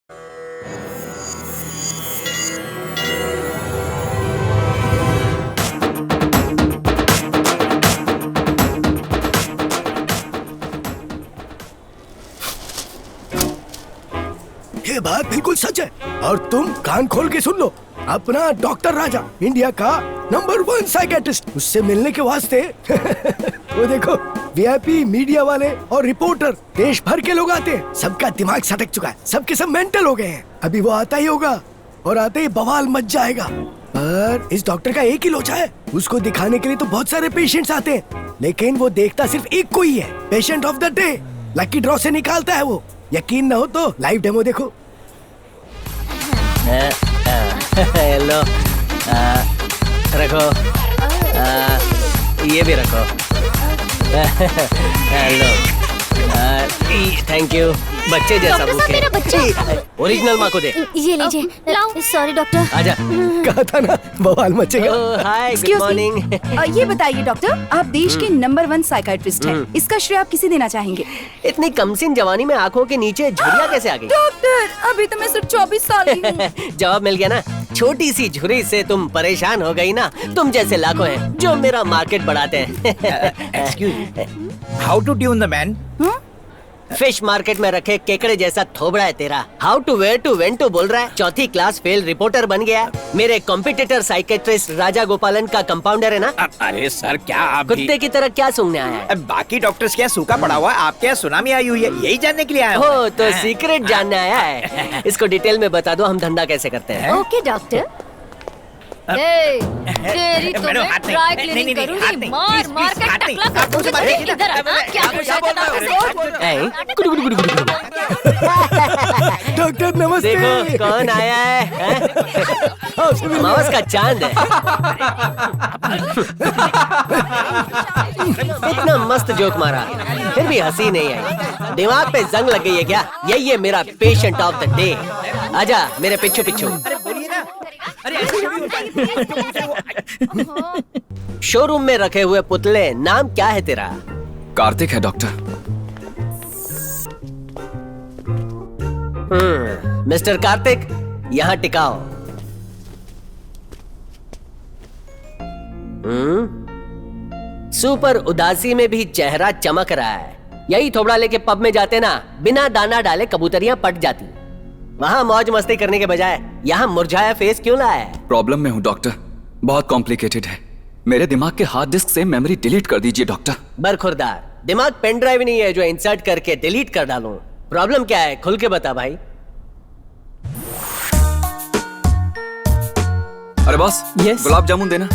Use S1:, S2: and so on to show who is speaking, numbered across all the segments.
S1: ये बात बिल्कुल सच है और तुम कान खोल के सुन लो। अपना डॉक्टर राजा इंडिया का नंबर 1 साइकियाट्रिस्ट, उससे मिलने के वास्ते वो देखो वीआईपी मीडिया वाले और रिपोर्टर देश भर के लोग आते हैं। सबका दिमाग सटक चुका है, सबके सब मेंटल हो गए हैं। अभी वो आता ही होगा और आते ही बवाल मच जाएगा। पर इस डॉक्टर का एक ही लोचा है, उसको दिखाने के लिए तो बहुत सारे पेशेंट्स आते हैं, लेकिन वो देखता सिर्फ एक को ही है, patient of the day. Lucky draw से निकालता है वो। यकीन न हो तो लाइव डेमो देखो।
S2: हेलो, रखो, ये भी रखो। Hello, thank you. बच्चे जैसा
S3: डॉक्टर साहब, मेरा बच्चा।
S2: ओरिजिनल माँ को दे।
S3: ये लीजिए। लाओ। Sorry doctor.
S2: आजा।
S1: कहा था ना बवाल मचेगा।
S2: हाय, गुड मॉर्निंग।
S4: ये बताइए डॉक्टर, आप देश के नंबर 1 साइकियाट्रिस्ट हैं। इसका श्रेय आप किसे देना चाहेंगे?
S2: इतनी कमसिन जवानी में आंखों के नीचे झुर्रियाँ कैसे आ गई?
S4: डॉक्टर, अभी तो मैं सिर्फ 24 साल की हूँ।
S2: जवाब मिल गया ना। छोटी सी झुर्री से तुम परेशान हो गई ना। तुम जैसे लाखों हैं जो मेरा मार्केट बढ़ाते हैं।
S5: How to tune the man?
S2: Fish market में रखे केकड़े जैसा थोबड़ा है तेरा। How to where to when to बोल रहा है। चौथी क्लास फेल रिपोर्टर बन गया। मेरे कॉम्पिटिटर साइकेट्रिस्ट राजा गोपालन का कंपाउंडर है ना।
S5: अरे सर, क्या आप भी...
S2: कुत्ते की तरह क्या सूंघने आया है?
S5: बाकी डॉक्टर्स क्या सूखा पड़ा हुआ है, आप क्या सुनामी आई हुई है, यही जानने के लिए आया
S2: हो तो सीक्रेट जानने आया है। इसको डिटेल में बता दो, हम धंधा कैसे करते हैं।
S3: Okay doctor. तेरी तो मैं ड्राई क्लीनिंग करूंगी। मार मार के टकला कर दूंगी। इधर आ। क्या पूछा था
S1: डॉक्टर नमस्ते।
S2: देखो कौन आया है। मावस का चांद है। इतना मस्त जोक मारा, फिर भी हंसी नहीं आई। दिमाग पे जंग लग गई है क्या? यही है मेरा पेशेंट ऑफ द डे। आजा मेरे पिछू पिछू। शोरूम में रखे हुए पुतले, नाम क्या है तेरा?
S6: कार्तिक है डॉक्टर।
S2: मिस्टर कार्तिक, यहाँ टिकाओ। सुपर उदासी में भी चेहरा चमक रहा है। यही थोबड़ा लेके पब में जाते ना, बिना दाना डाले कबूतरियां पट जाती। वहाँ मौज मस्ती करने के बजाय यहाँ मुरझाया फेस क्यों लाया है?
S6: प्रॉब्लम में हूँ डॉक्टर, बहुत कॉम्प्लिकेटेड है। मेरे दिमाग के हार्ड डिस्क से मेमोरी डिलीट कर दीजिए डॉक्टर।
S2: बरखुरदार, दिमाग पेन ड्राइव नहीं है जो इंसर्ट करके डिलीट कर डालूं। प्रॉब्लम क्या है, खुल के बता भाई।
S6: अरे बॉस, गुलाब जामुन देना।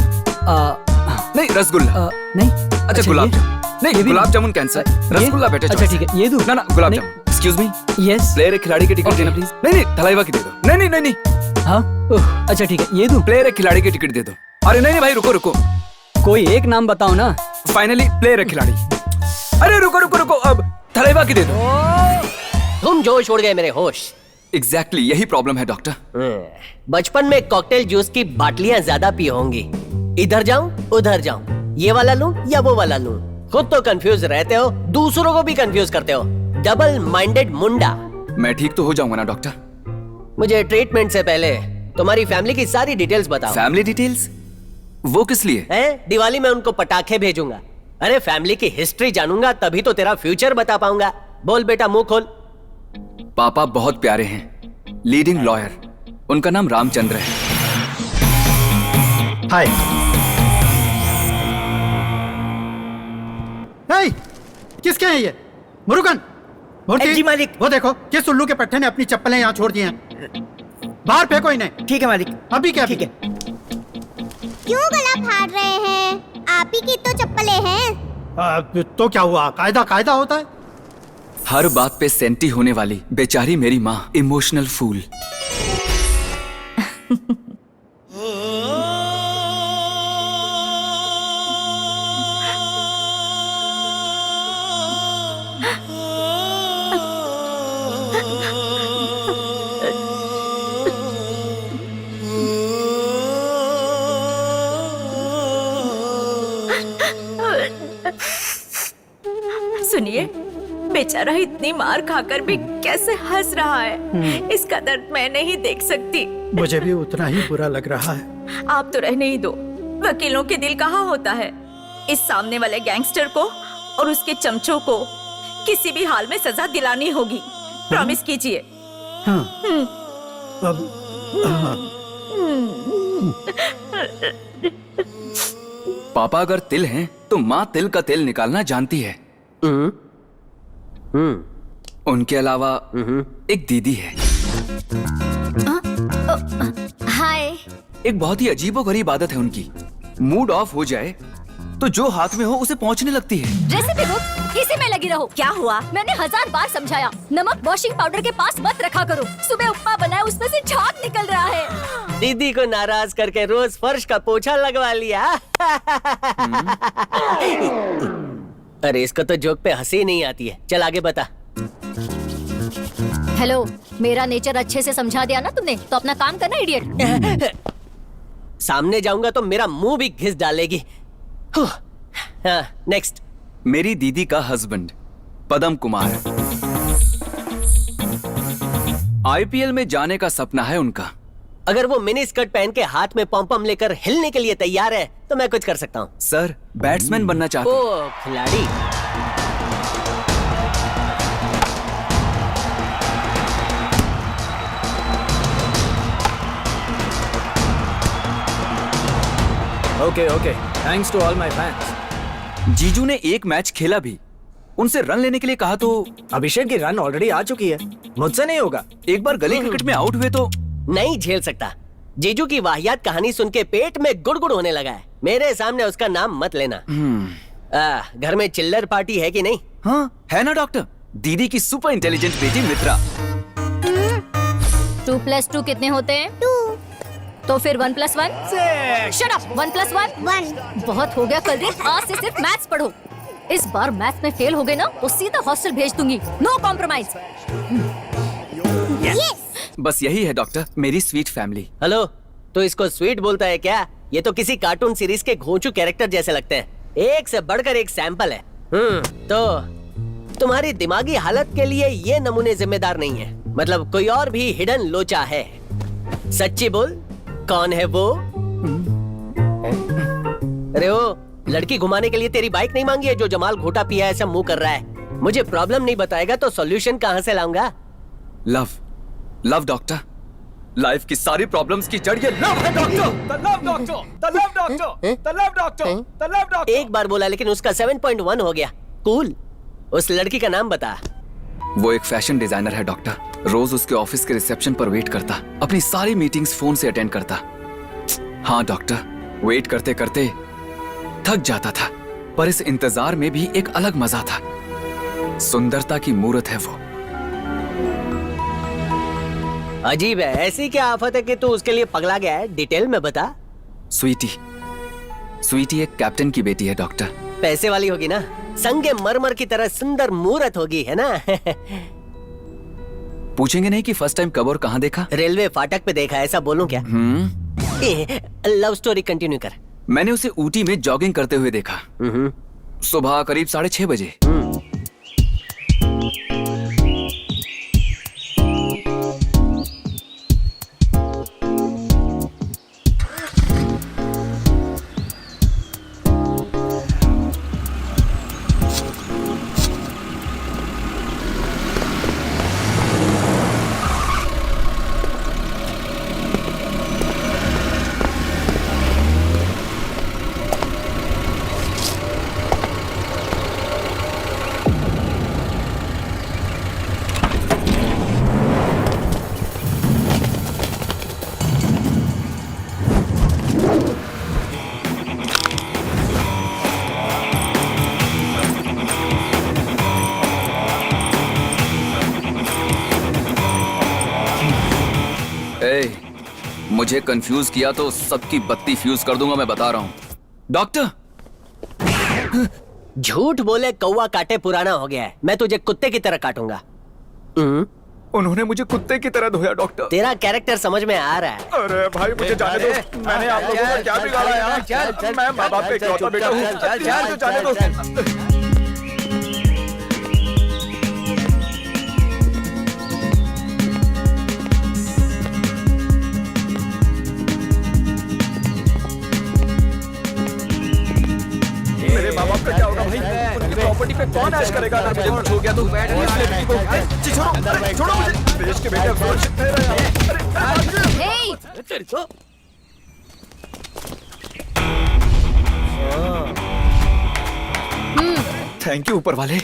S6: नहीं रसगुल्ला।
S7: नहीं।
S6: अच्छा गुलाब जामुन नहीं, गुलाब जामुन कैंसर, रसगुल्ला बेटे।
S7: अच्छा ठीक है, ये दो।
S6: ना gulab jamun. Excuse me,
S7: yes.
S6: Player एक खिलाड़ी की टिकट देना प्लीज। नहीं थलाइवा की दे दो। नहीं।
S7: हाँ अच्छा ठीक है, ये दो।
S6: प्लेयर एक खिलाड़ी की टिकट दे दो। अरे नहीं भाई, रुको।
S7: कोई एक नाम बताओ ना।
S6: फाइनली प्लेयर एक खिलाड़ी। अरे रुको, अब थलाइवा की दे दो।
S2: तुम जोश उड़ गए मेरे होश।
S6: एग्जैक्टली यही प्रॉब्लम है डॉक्टर।
S2: बचपन में कॉकटेल जूस की बाटलियां ज्यादा पी होंगी। इधर जाऊं उधर जाऊं, ये वाला लूं या वो वाला लूं। खुद तो कंफ्यूज रहते हो, दूसरों को भी कंफ्यूज करते हो। डबल माइंडेड मुंडा।
S6: मैं ठीक तो हो जाऊंगा ना डॉक्टर?
S2: मुझे ट्रीटमेंट से पहले तुम्हारी फैमिली की सारी डिटेल्स बताओ।
S6: Family details? वो किस लिए?
S2: दिवाली में उनको पटाखे भेजूंगा। अरे फैमिली की हिस्ट्री जानूंगा तभी तो तेरा फ्यूचर बता पाऊंगा। बोल बेटा, मुंह खोल।
S6: पापा बहुत प्यारे हैं, लीडिंग लॉयर। उनका नाम रामचंद्र है।
S8: हाय। किसके हैं ये? मुरुगन,
S5: जी मालिक।
S8: वो देखो किस उल्लू के पट्टे ने अपनी चप्पलें यहाँ छोड़ दी हैं। बाहर फेंको इन्हें।
S5: ठीक है मालिक।
S8: अभी क्या?
S5: ठीक है।
S3: क्यों गला फाड़ रहे हैं? आप ही की तो चप्पलें हैं।
S8: तो क्या हुआ? कायदा होता है।
S6: हर बात पे सेंटी होने वाली बेचारी मेरी माँ, इमोशनल फूल।
S4: सुनिए,
S9: बेचारा इतनी मार खाकर भी कैसे हंस रहा है, इसका दर्द मैं नहीं देख सकती।
S8: मुझे भी उतना ही बुरा लग रहा है।
S9: आप तो रहने ही दो, वकीलों के दिल कहाँ होता है। इस सामने वाले गैंगस्टर को और उसके चमचों को किसी भी हाल में सजा दिलानी होगी। प्रॉमिस कीजिए।
S8: हाँ। अब हाँ।
S6: पापा अगर तिल हैं तो माँ तिल का तेल निकालना जानती है। उनके अलावा एक दीदी है।
S3: हाय।
S6: एक बहुत ही अजीबोगरीब आदत है उनकी। मूड ऑफ हो जाए तो जो हाथ में हो उसे पहुंचने लगती है।
S10: रेसिपी बुक इसी में लगी रहो।
S9: क्या हुआ?
S10: मैंने 1000 बार समझाया, नमक वॉशिंग पाउडर के पास मत रखा करो। सुबह उपमा बनाया, उसमें से झाग निकल रहा है।
S2: दीदी को नाराज करके रोज फर्श का पोछा लगवा लिया। अरे इसको तो जोक पे हंसी नहीं आती है। चल आगे बता।
S10: हेलो, मेरा नेचर अच्छे से समझा दिया ना तुमने, तो अपना काम करना इडियट।
S2: सामने जाऊंगा तो मेरा मुंह भी घिस डालेगी। नेक्स्ट।
S6: मेरी दीदी का हस्बैंड पदम कुमार। आईपीएल में जाने का सपना है उनका।
S2: अगर वो मिनी स्कर्ट पहन के हाथ में पॉम लेकर हिलने के लिए तैयार है तो मैं कुछ कर सकता हूँ।
S6: सर, बैट्समैन बनना चाहते हैं।
S2: ओ खिलाड़ी।
S5: Okay, thanks to all my fans.
S6: जीजू ने एक मैच खेला भी, उनसे रन लेने के लिए कहा तो
S5: अभिषेक की रन ऑलरेडी आ चुकी है, मुझसे नहीं होगा।
S6: एक बार गली क्रिकेट में आउट हुए तो
S2: नहीं झेल सकता। जीजू की वाहियात कहानी सुन के पेट में गुड़गुड़ होने लगा है। मेरे सामने उसका नाम मत लेना। घर में चिल्लर पार्टी है कि नहीं?
S6: हाँ है ना डॉक्टर। दीदी की सुपर इंटेलिजेंट बेटी मित्रा।
S10: 2 + 2 कितने होते हैं?
S3: 2।
S10: तो फिर 1 + 1। Shut up. 1 + 1
S3: 1।
S10: बहुत हो गया कुलदीप, आज से सिर्फ मैथ्स पढ़ो। इस बार मैथ्स में फेल हो गए ना तो सीधा हॉस्टल भेज दूंगी। No compromise.
S6: बस यही है डॉक्टर, मेरी स्वीट फैमिली।
S2: हेलो, तो इसको स्वीट बोलता है क्या? ये तो किसी कार्टून सीरीज के घोंचू कैरेक्टर जैसे लगते हैं। एक से बढ़कर एक सैंपल है। तो तुम्हारी दिमागी हालत के लिए ये नमूने जिम्मेदार नहीं है। मतलब कोई और भी हिडन लोचा है। सच्ची बोल, कौन है वो? अरे वो लड़की घुमाने के लिए तेरी बाइक नहीं मांगी है जो जमाल घोटा पिया ऐसा मुंह कर रहा है। मुझे प्रॉब्लम नहीं बताएगा तो सॉल्यूशन कहाँ से लाऊंगा?
S6: Love doctor. लाइफ की सारी प्रॉब्लम्स की जड़ ये लव है doctor. The love doctor, the love doctor, the love doctor, the love doctor.
S2: एक बार बोला लेकिन उसका 7.1 हो गया। कूल। उस लड़की का नाम बता।
S6: वो एक फैशन डिजाइनर है डॉक्टर। रोज उसके ऑफिस के रिसेप्शन पर वेट करता, अपनी सारी मीटिंग्स फोन से अटेंड करता। हाँ डॉक्टर, वेट करते करते थक जाता था, पर इस इंतजार में भी एक अलग मजा था। सुंदरता की मूर्त है वो।
S2: अजीब है, ऐसी क्या आफत है कि तू उसके लिए पगला गया है? डिटेल में बता।
S6: स्वीटी एक कैप्टन की बेटी है डॉक्टर।
S2: पैसे वाली होगी ना? संगे मरमर की तरह सुंदर मूरत होगी, है ना?
S6: पूछेंगे नहीं कि फर्स्ट टाइम कब और कहाँ देखा?
S2: रेलवे फाटक पे देखा, ऐसा बोलूं क्या? लव स्टोरी कंटिन्यू कर।
S6: मैंने उसे ऊटी में जॉगिंग करते हुए देखा, सुबह करीब 6:30 बजे। मुझे कंफ्यूज किया तो सबकी बत्ती फ्यूज कर दूंगा, मैं बता रहा हूँ डॉक्टर।
S2: झूठ बोले कौवा काटे पुराना हो गया है। मैं तुझे कुत्ते की तरह काटूंगा।
S6: उन्होंने मुझे कुत्ते की तरह धोया डॉक्टर।
S2: तेरा कैरेक्टर समझ में आ रहा है।
S5: अरे भाई मुझे जाने दो, मैंने आप लोगों को क्या बिगाड़ा यार? मैं माँ बाप का इकलौता बेटा हूँ, मुझे जाने दो। कौन ऐश करेगा अगर मुझे कुछ हो गया तो? पुलिस लेडी को छोड़ो मुझे, देश के बेटे सुरक्षित नहीं रहे।
S10: हे
S2: तेरी तो
S6: थैंक यू ऊपर वाले।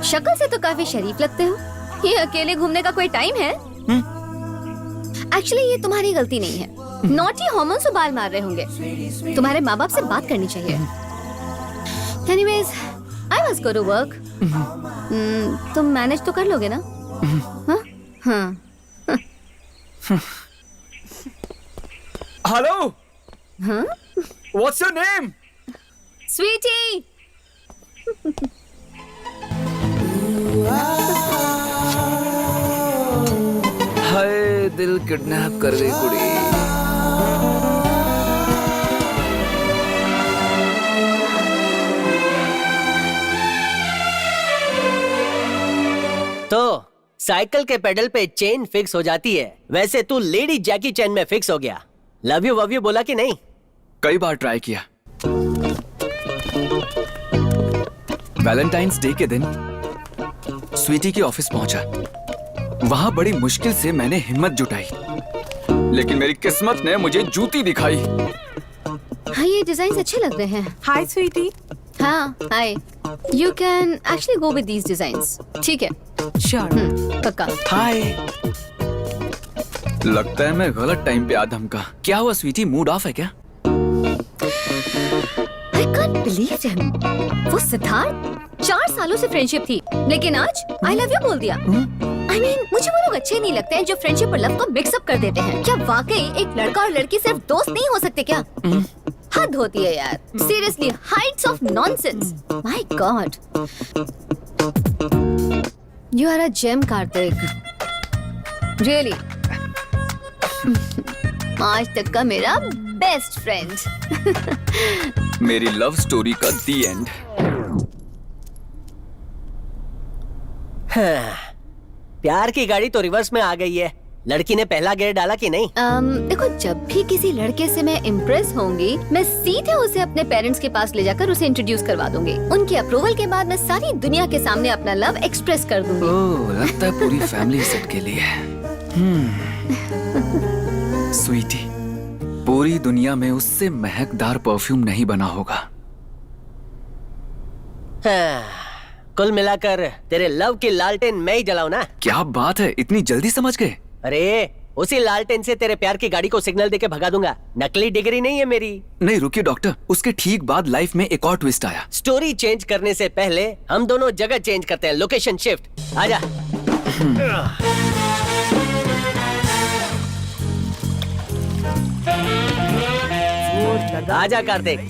S10: शक्ल से तो काफी शरीफ लगते हो। ये अकेले घूमने का कोई टाइम है? एक्चुअली ये तुम्हारी गलती नहीं है। नॉटी हार्मोन से बाल मार रहे होंगे। तुम्हारे माँ बाप से बात करनी चाहिए। Anyways, I must go to work. तुम मैनेज तो कर लोगे ना? हाँ हाँ।
S6: हेलो,
S10: हाँ?
S6: What's your name?
S10: Sweety.
S6: Hi, दिल किडनैप कर गई कुड़ी।
S2: तो साइकिल के पेडल पे चेन फिक्स हो जाती है, वैसे तू लेडी जैकी चैन में फिक्स हो गया। लव यू बोला कि नहीं?
S6: कई बार ट्राई किया। वैलेंटाइंस डे के दिन स्वीटी के ऑफिस पहुंचा। वहां बड़ी मुश्किल से मैंने हिम्मत जुटाई, लेकिन मेरी किस्मत ने मुझे जूती दिखाई।
S10: हाँ, ये डिजाइन अच्छे लग रहे हैं।
S9: Hi Sweety.
S10: हाँ, hi. You can actually go with these designs. ठीक है,
S9: श्योर।
S10: पक्का।
S6: हाय। लगता है मैं गलत टाइम पे आ धमका। क्या हुआ स्वीटी, मूड ऑफ है क्या?
S10: I can't believe him. वो सिद्धार्थ 4 सालों से फ्रेंडशिप थी, लेकिन आज I love you बोल दिया। I mean, मुझे वो लोग अच्छे नहीं लगते हैं जो फ्रेंडशिप और लव को मिक्सअप कर देते हैं। क्या वाकई एक लड़का और लड़की सिर्फ दोस्त नहीं हो सकते क्या? हद होती है यार। Seriously, heights of nonsense. My God. You are a gem, Kartik. Really. आज तक का मेरा बेस्ट फ्रेंड।
S6: मेरी लव स्टोरी का दी एंड।
S2: प्यार की गाड़ी तो रिवर्स में आ गई है। लड़की ने पहला गियर डाला कि नहीं?
S10: देखो, जब भी किसी लड़के से मैं इम्प्रेस होंगी, मैं सीधे उसे अपने पेरेंट्स के पास ले जाकर उसे इंट्रोड्यूस करवा दूंगी। उनके अप्रूवल के बाद मैं सारी दुनिया के सामने अपना लव एक्सप्रेस कर दूंगी।
S6: ओह, लगता है पूरी फैमिली सेट के लिए। स्वीटी, पूरी दुनिया में उससे महकदार परफ्यूम नहीं बना होगा।
S2: कुल मिलाकर तेरे लव की लालटेन मैं ही जलाऊं ना?
S6: क्या बात है, इतनी जल्दी समझ गए?
S2: अरे उसी लालटेन से तेरे प्यार की गाड़ी को सिग्नल देके भगा दूंगा। नकली डिग्री नहीं है मेरी।
S6: नहीं रुकिए डॉक्टर, उसके ठीक बाद लाइफ में एक और ट्विस्ट आया।
S2: स्टोरी चेंज करने से पहले हम दोनों जगह चेंज करते हैं। Location shift. आजा। आजा कार्तिक,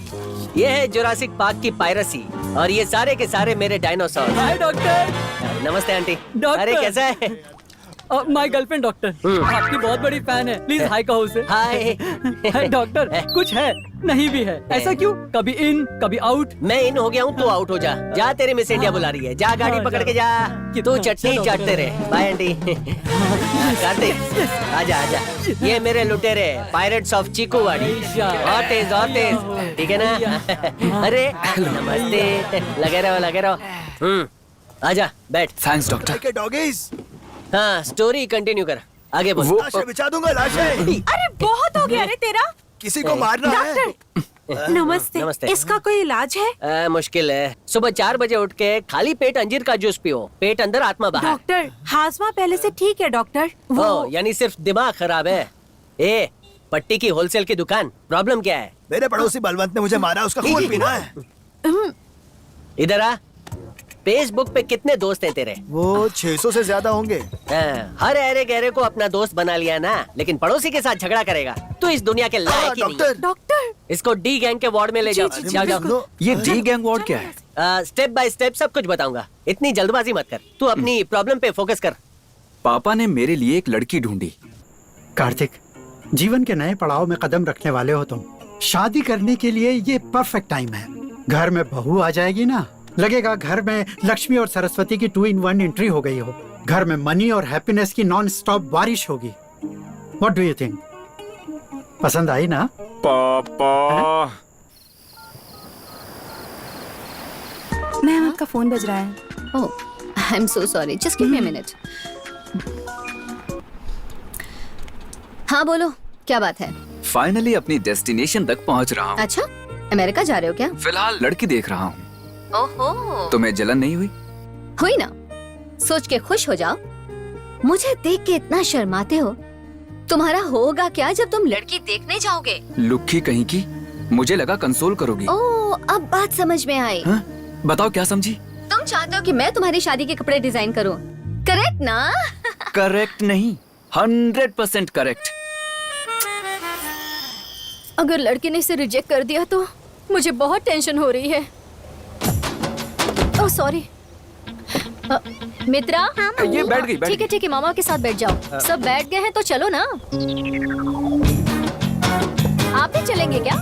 S2: ये है जुरासिक पार्क की पायरेसी और ये सारे के सारे मेरे डायनासोर।
S7: हाय डॉक्टर।
S2: नमस्ते आंटी।
S7: डॉक्टर।
S2: अरे कैसा है?
S7: माय गर्लफ्रेंड डॉक्टर, आपकी बहुत बड़ी फैन है। प्लीज हाय कहो उसे।
S2: हाय।
S7: डॉक्टर, कुछ है नहीं भी है, ऐसा क्यों? कभी इन कभी आउट।
S2: मैं इन हो गया हूँ, तू आउट हो जा। जा, तेरी मिस इंडिया बुला रही है। जा गाड़ी पकड़ के जा। तू चटनी चाटते रहे। Bye aunty. कार्तिक आजा आजा। ये मेरे लुटेरे पायरेट्स ऑफ चीकूवाड़ी। और तेज ठीक है ना? अरे नमस्ते। लगे रहो। आजा बैठ।
S6: Thanks doctor.
S5: डॉगीज,
S2: हाँ, स्टोरी कंटिन्यू कर। आगे बोल।
S5: लाशें बिछा दूंगा, लाशें।
S9: अरे बहुत हो गया रे तेरा।
S5: किसी को मारना है।
S9: नमस्ते। इसका कोई इलाज है?
S2: मुश्किल है। सुबह 4 बजे उठ के खाली पेट अंजीर का जूस पियो। पेट अंदर आत्मा बाहर।
S9: डॉक्टर, हाजमा पहले से ठीक है डॉक्टर।
S2: वो यानी सिर्फ दिमाग खराब है। ए, पट्टी की होलसेल की दुकान। प्रॉब्लम क्या है?
S5: मेरे पड़ोसी बलवंत ने मुझे मारा, उसका खून पीना है।
S2: इधर आ। फेसबुक पे कितने दोस्त हैं तेरे?
S5: वो 600 से ज्यादा होंगे।
S2: हर अरे गहरे को अपना दोस्त बना लिया ना, लेकिन पड़ोसी के साथ झगड़ा करेगा तो इस दुनिया के लायक ही नहीं।
S9: डॉक्टर,
S2: इसको डी गैंग के वार्ड में ले जाओ। जाओ।
S6: ये डी गैंग वार्ड क्या है?
S2: स्टेप बाय स्टेप सब कुछ बताऊंगा। इतनी जल्दबाजी मत कर। तू अपनी प्रॉब्लम पे फोकस कर।
S6: पापा ने मेरे लिए एक लड़की ढूंढी।
S8: कार्तिक, जीवन के नए पड़ाव में कदम रखने वाले हो तुम। शादी करने के लिए ये परफेक्ट टाइम है। घर में बहू आ जाएगी ना, लगेगा घर में लक्ष्मी और सरस्वती की 2 in 1 एंट्री हो गई हो। घर में मनी और हैप्पीनेस की नॉन स्टॉप बारिश होगी। What do you think? पसंद आई ना?
S5: पापा
S4: मैम आपका फोन बज रहा है।
S10: Oh, I am so sorry, just give me a minute. हाँ बोलो, क्या बात है?
S6: फाइनली अपनी डेस्टिनेशन तक पहुंच रहा हूँ।
S10: अच्छा, अमेरिका जा रहे हो क्या?
S6: फिलहाल लड़की देख रहा हूँ।
S10: ओहो,
S6: तुम्हें जलन नहीं हुई?
S10: हुई ना, सोच के खुश हो जाओ। मुझे देख के इतना शर्माते हो, तुम्हारा होगा क्या जब तुम लड़की देखने जाओगे?
S6: लुक्की कहीं की, मुझे लगा कंसोल करोगी।
S10: ओह, अब बात समझ में आई।
S6: हाँ? बताओ क्या समझी?
S10: तुम चाहते हो कि मैं तुम्हारी शादी के कपड़े डिजाइन करूं, करेक्ट ना?
S6: करेक्ट नहीं, 100% करेक्ट।
S10: अगर लड़की ने इसे रिजेक्ट कर दिया तो मुझे बहुत टेंशन हो रही है। Oh sorry. मित्रा,
S6: ये बैठ गई,
S10: ठीक है, मामा के साथ बैठ जाओ। सब बैठ गए हैं तो चलो ना। आप भी चलेंगे क्या?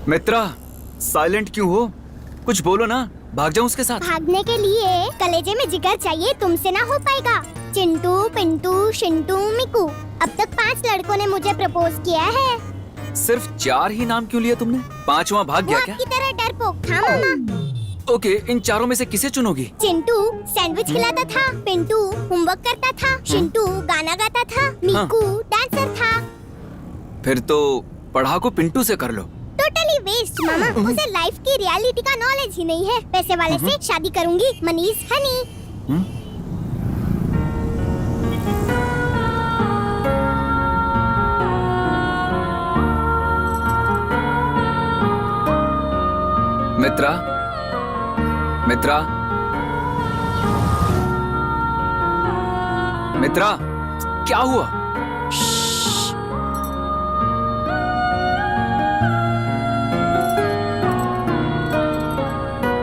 S6: मित्रा, साइलेंट क्यों हो? कुछ बोलो ना, भाग जाऊं उसके साथ।
S3: भागने के लिए कलेजे में जिगर चाहिए, तुमसे ना हो पाएगा। चिंटू, पिंटू, शिंटू, मिकू, अब तक 5 लड़कों ने मुझे प्रपोज किया है।
S6: सिर्फ 4 ही नाम क्यों लिए तुमने? 5वां भाग
S3: वो
S6: गया क्या?
S3: आपकी तरह डरपोक था मामा।
S6: ओके, इन 4 में से किसे चुनोगी?
S3: चिंटू सैंडविच खिलाता था, पिंटू होमवर्क करता था, शिंटू गाना गाता था, मिकू डांसर था।
S6: फिर तो पढ़ाकू पिंटू से कर लो।
S3: टोटली वेस्ट मामा, उसे लाइफ की रियलिटी का नॉलेज ही नहीं है। पैसे वाले से शादी करूंगी, मनीष हनी।
S6: मित्रा, मित्रा, मित्रा, क्या हुआ?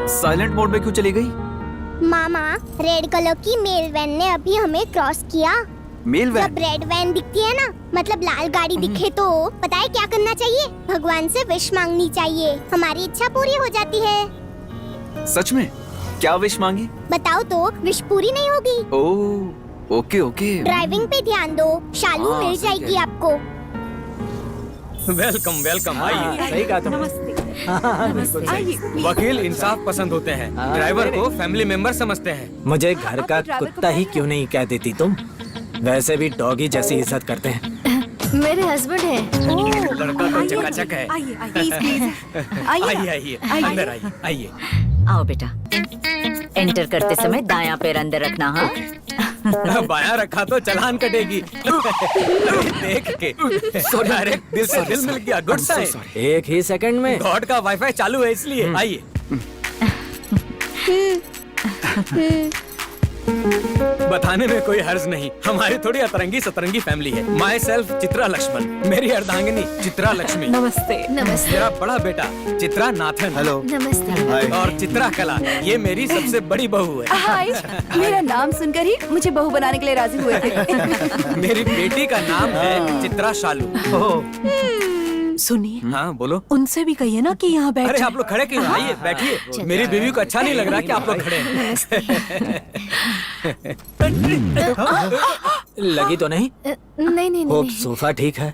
S6: साइलेंट मोड में क्यों चली गई?
S3: मामा, रेड कलर की मेल वैन ने अभी हमें क्रॉस किया।
S6: Mail van?
S3: जब रेड वैन दिखती है ना, मतलब लाल गाड़ी दिखे तो पता है क्या करना चाहिए? भगवान से विश मांगनी चाहिए, हमारी इच्छा पूरी हो जाती है।
S6: सच में? क्या विश मांगी?
S3: बताओ तो, विश पूरी नहीं होगी।
S6: ओह, ओके ओके।
S3: ड्राइविंग पे ध्यान दो, शालू मिल जाएगी आपको।
S5: वेलकम वेलकम, आइए।
S11: सही कहा तुम। वकील इंसाफ पसंद होते हैं, ड्राइवर को फैमिली मेंबर समझते हैं।
S12: मुझे घर का कुत्ता ही क्यों नहीं कह देती तुम? वैसे भी डॉगी जैसी इज्जत करते हैं।
S10: मेरे हस्बैंड हैं।
S11: लड़का तो चकाचक है।
S9: आइए,
S11: आइए, अंदर आइए, आइए।
S9: आओ बेटा, एंटर करते समय दायां पैर अंदर रखना। हाँ,
S11: बायां रखा तो चालान कटेगी। देख के डायरेक्ट दिल से दिल मिल गया, गुड साइन।
S12: एक ही सेकंड में।
S11: गॉड का वाईफाई चालू है इसलिए। आइए। बताने में कोई हर्ज नहीं, हमारी थोड़ी अतरंगी सतरंगी फैमिली है। माई सेल्फ चित्रा लक्ष्मण, मेरी अर्धांगिनी चित्रा लक्ष्मी।
S9: नमस्ते।
S10: नमस्ते।
S11: मेरा बड़ा बेटा चित्रा नाथन।
S5: हेलो।
S10: नमस्ते।
S11: और चित्रा कला, ये मेरी सबसे बड़ी बहू है।
S4: हाय, मेरा नाम सुनकर ही मुझे बहू बनाने के लिए राजी हुए थे।
S11: मेरी बेटी का नाम है चित्रा शालू।
S9: सुनिए,
S11: हाँ बोलो।
S9: उनसे भी कहिए ना कि यहाँ बैठ
S11: अरे
S9: जाएं।
S11: आप लोग खड़े क्यों? आइए बैठिए। मेरी बीवी को अच्छा नहीं लग रहा कि आप लोग खड़े हैं।
S12: लगी तो नहीं?
S10: नहीं।
S12: होप सोफा ठीक है।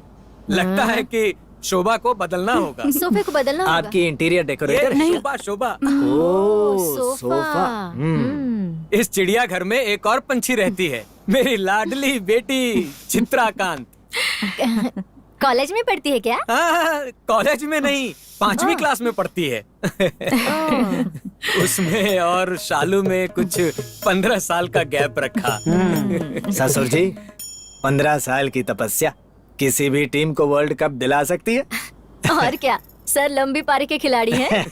S11: लगता है कि शोभा को बदलना होगा।
S10: सोफे को बदलना होगा।
S12: आपकी इंटीरियर डेकोरेटर?
S11: नहीं, शोभा शोभा।
S12: ओह, सोफा।
S11: इस चिड़ियाघर में एक और पंछी रहती है, मेरी लाडली बेटी चित्राकांत।
S10: कॉलेज में पढ़ती है क्या?
S11: हाँ, कॉलेज में नहीं, 5वीं क्लास में पढ़ती है। उसमें और शालू में कुछ 15 साल का गैप रखा।
S12: ससुर जी, 15 साल की तपस्या किसी भी टीम को वर्ल्ड कप दिला सकती है।
S10: और क्या, सर लंबी पारी के खिलाड़ी हैं।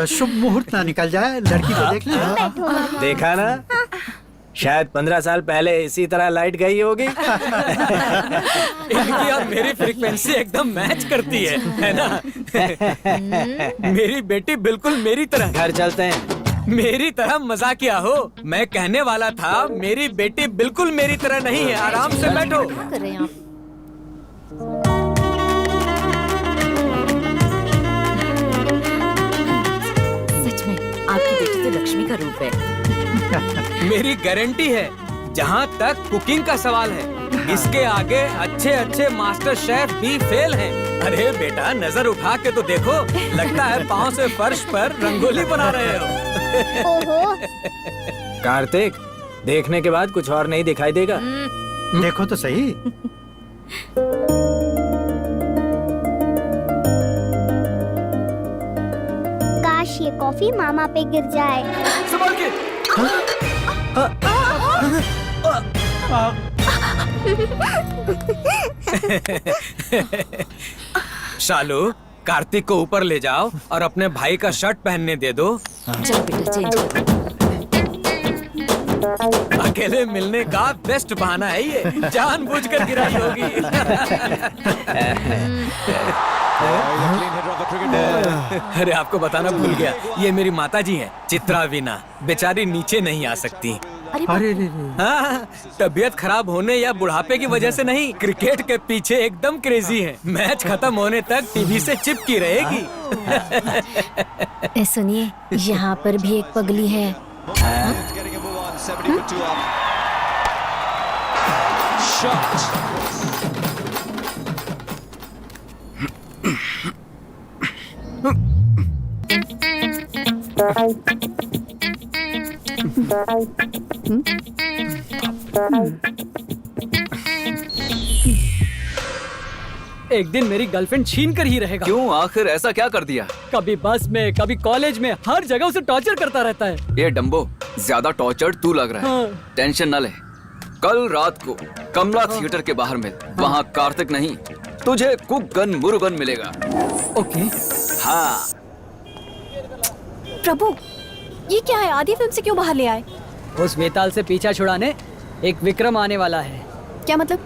S8: शुभ मुहूर्त ना निकल जाए, लड़की को देख ले।
S12: देखा ना, शायद 15 साल पहले इसी तरह लाइट गई होगी।
S11: इनकी और मेरी फ्रीक्वेंसी एकदम मैच करती है ना? मेरी बेटी बिल्कुल मेरी तरह।
S12: घर चलते हैं।
S11: मेरी तरह मजाकिया हो। मैं कहने वाला था, मेरी बेटी बिल्कुल मेरी तरह नहीं है। आराम से बैठो।
S10: क्या कर रहे हैं आप?
S9: सच में आपकी बेटी तो लक्ष्मी का रूप है।
S11: मेरी गारंटी है। जहाँ तक कुकिंग का सवाल है, इसके आगे अच्छे अच्छे मास्टर शेफ भी फेल हैं। अरे बेटा, नजर उठा के तो देखो, लगता है पाँव से फर्श पर रंगोली बना रहे हो।
S3: ओहो,
S12: कार्तिक, देखने के बाद कुछ और नहीं दिखाई देगा।
S8: देखो तो सही।
S3: काश ये कॉफी मामा पे गिर जाए।
S6: संभाल के।
S11: शालू, कार्तिक को ऊपर ले जाओ और अपने भाई का शर्ट पहनने दे दो।
S10: चलो बेटा, चेंज कर।
S11: अकेले मिलने का बेस्ट बहाना है ये, जानबूझकर गिराई होगी। अरे आपको बताना भूल गया, ये मेरी माता जी हैं, चित्रा वीना। बेचारी नीचे नहीं आ सकती।
S8: अरे
S11: हाँ, तबीयत खराब होने या बुढ़ापे की वजह से नहीं, क्रिकेट के पीछे एकदम क्रेजी है। मैच खत्म होने तक टीवी से चिपकी रहेगी।
S10: सुनिए, यहाँ पर भी एक पगली है।
S7: एक दिन मेरी गर्लफ्रेंड छीन कर ही रहेगा।
S6: क्यों? आखिर ऐसा क्या कर दिया?
S7: कभी बस में, कभी कॉलेज में, हर जगह उसे टॉर्चर करता रहता है।
S6: ये डम्बो, ज्यादा टॉर्चर तू लग रहा है।
S7: हाँ।
S6: टेंशन न ले, कल रात को कमला थिएटर के बाहर मिल। वहाँ कार्तिक नहीं, तुझे कुगन मुरुगन मिलेगा।
S7: ओके।
S6: हाँ।
S10: प्रभु, ये क्या है? आधी फिल्म से क्यों बाहर ले आए?
S7: उस वेताल से पीछा छुड़ाने एक विक्रम आने वाला है।
S10: क्या मतलब?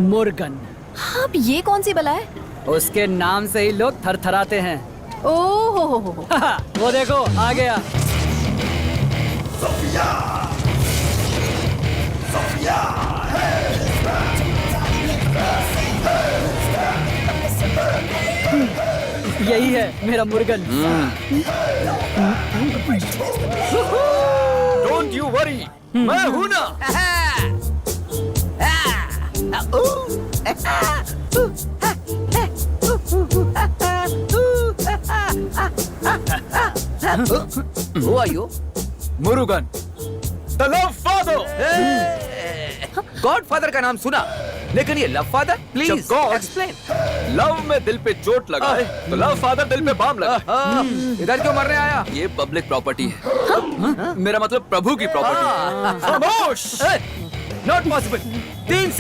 S7: मुर्गन।
S10: हाँ, अब ये कौन सी बला है?
S7: उसके नाम से ही लोग थरथराते हैं।
S10: ओहो हो।
S7: वो देखो, आ गया। यही है मेरा मुर्गन।
S6: डोंट यू वरी, मैं हूं ना।
S11: Who are you?
S6: Murugan, the love father.
S11: God father का नाम सुना, लेकिन ये love father? Please explain.
S6: Love में दिल पे चोट लगा है, तो लव फादर दिल पे बाम लगा।
S11: इधर क्यों मरने आया?
S6: ये पब्लिक प्रॉपर्टी है। मेरा मतलब प्रभु की प्रॉपर्टी। खामोश!
S11: Not possible. 3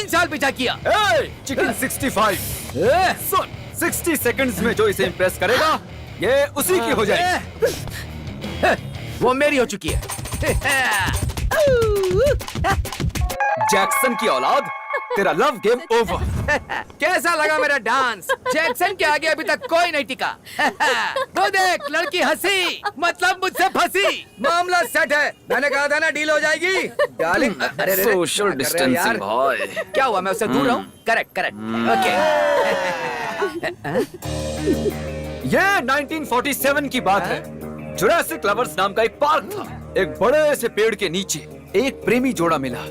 S11: साल पीछा किया।
S6: चिकन 65। सुन, 60 सेकंड्स में जो इसे इम्प्रेस करेगा, ये उसी की हो जाएगी।
S11: वो मेरी हो चुकी है।
S6: जैक्सन की औलाद, तेरा लव गेम ओवर।
S11: कैसा लगा मेरा डांस? जैक्सन के आगे अभी तक कोई नहीं टिका। वो देख, लड़की हंसी, मतलब मुझसे फंसी। मामला सेट है। मैंने कहा था ना, डील हो जाएगी। डार्लिंग,
S6: सोशल डिस्टेंसिंग भाई।
S11: क्या हुआ, मैं उससे दूर रहूं? Correct okay.
S6: ये 1947 की बात है। जुरासिक लवर्स नाम का एक पार्क था। एक बड़े से पेड़ के नीचे एक प्रेमी जोड़ा मिला।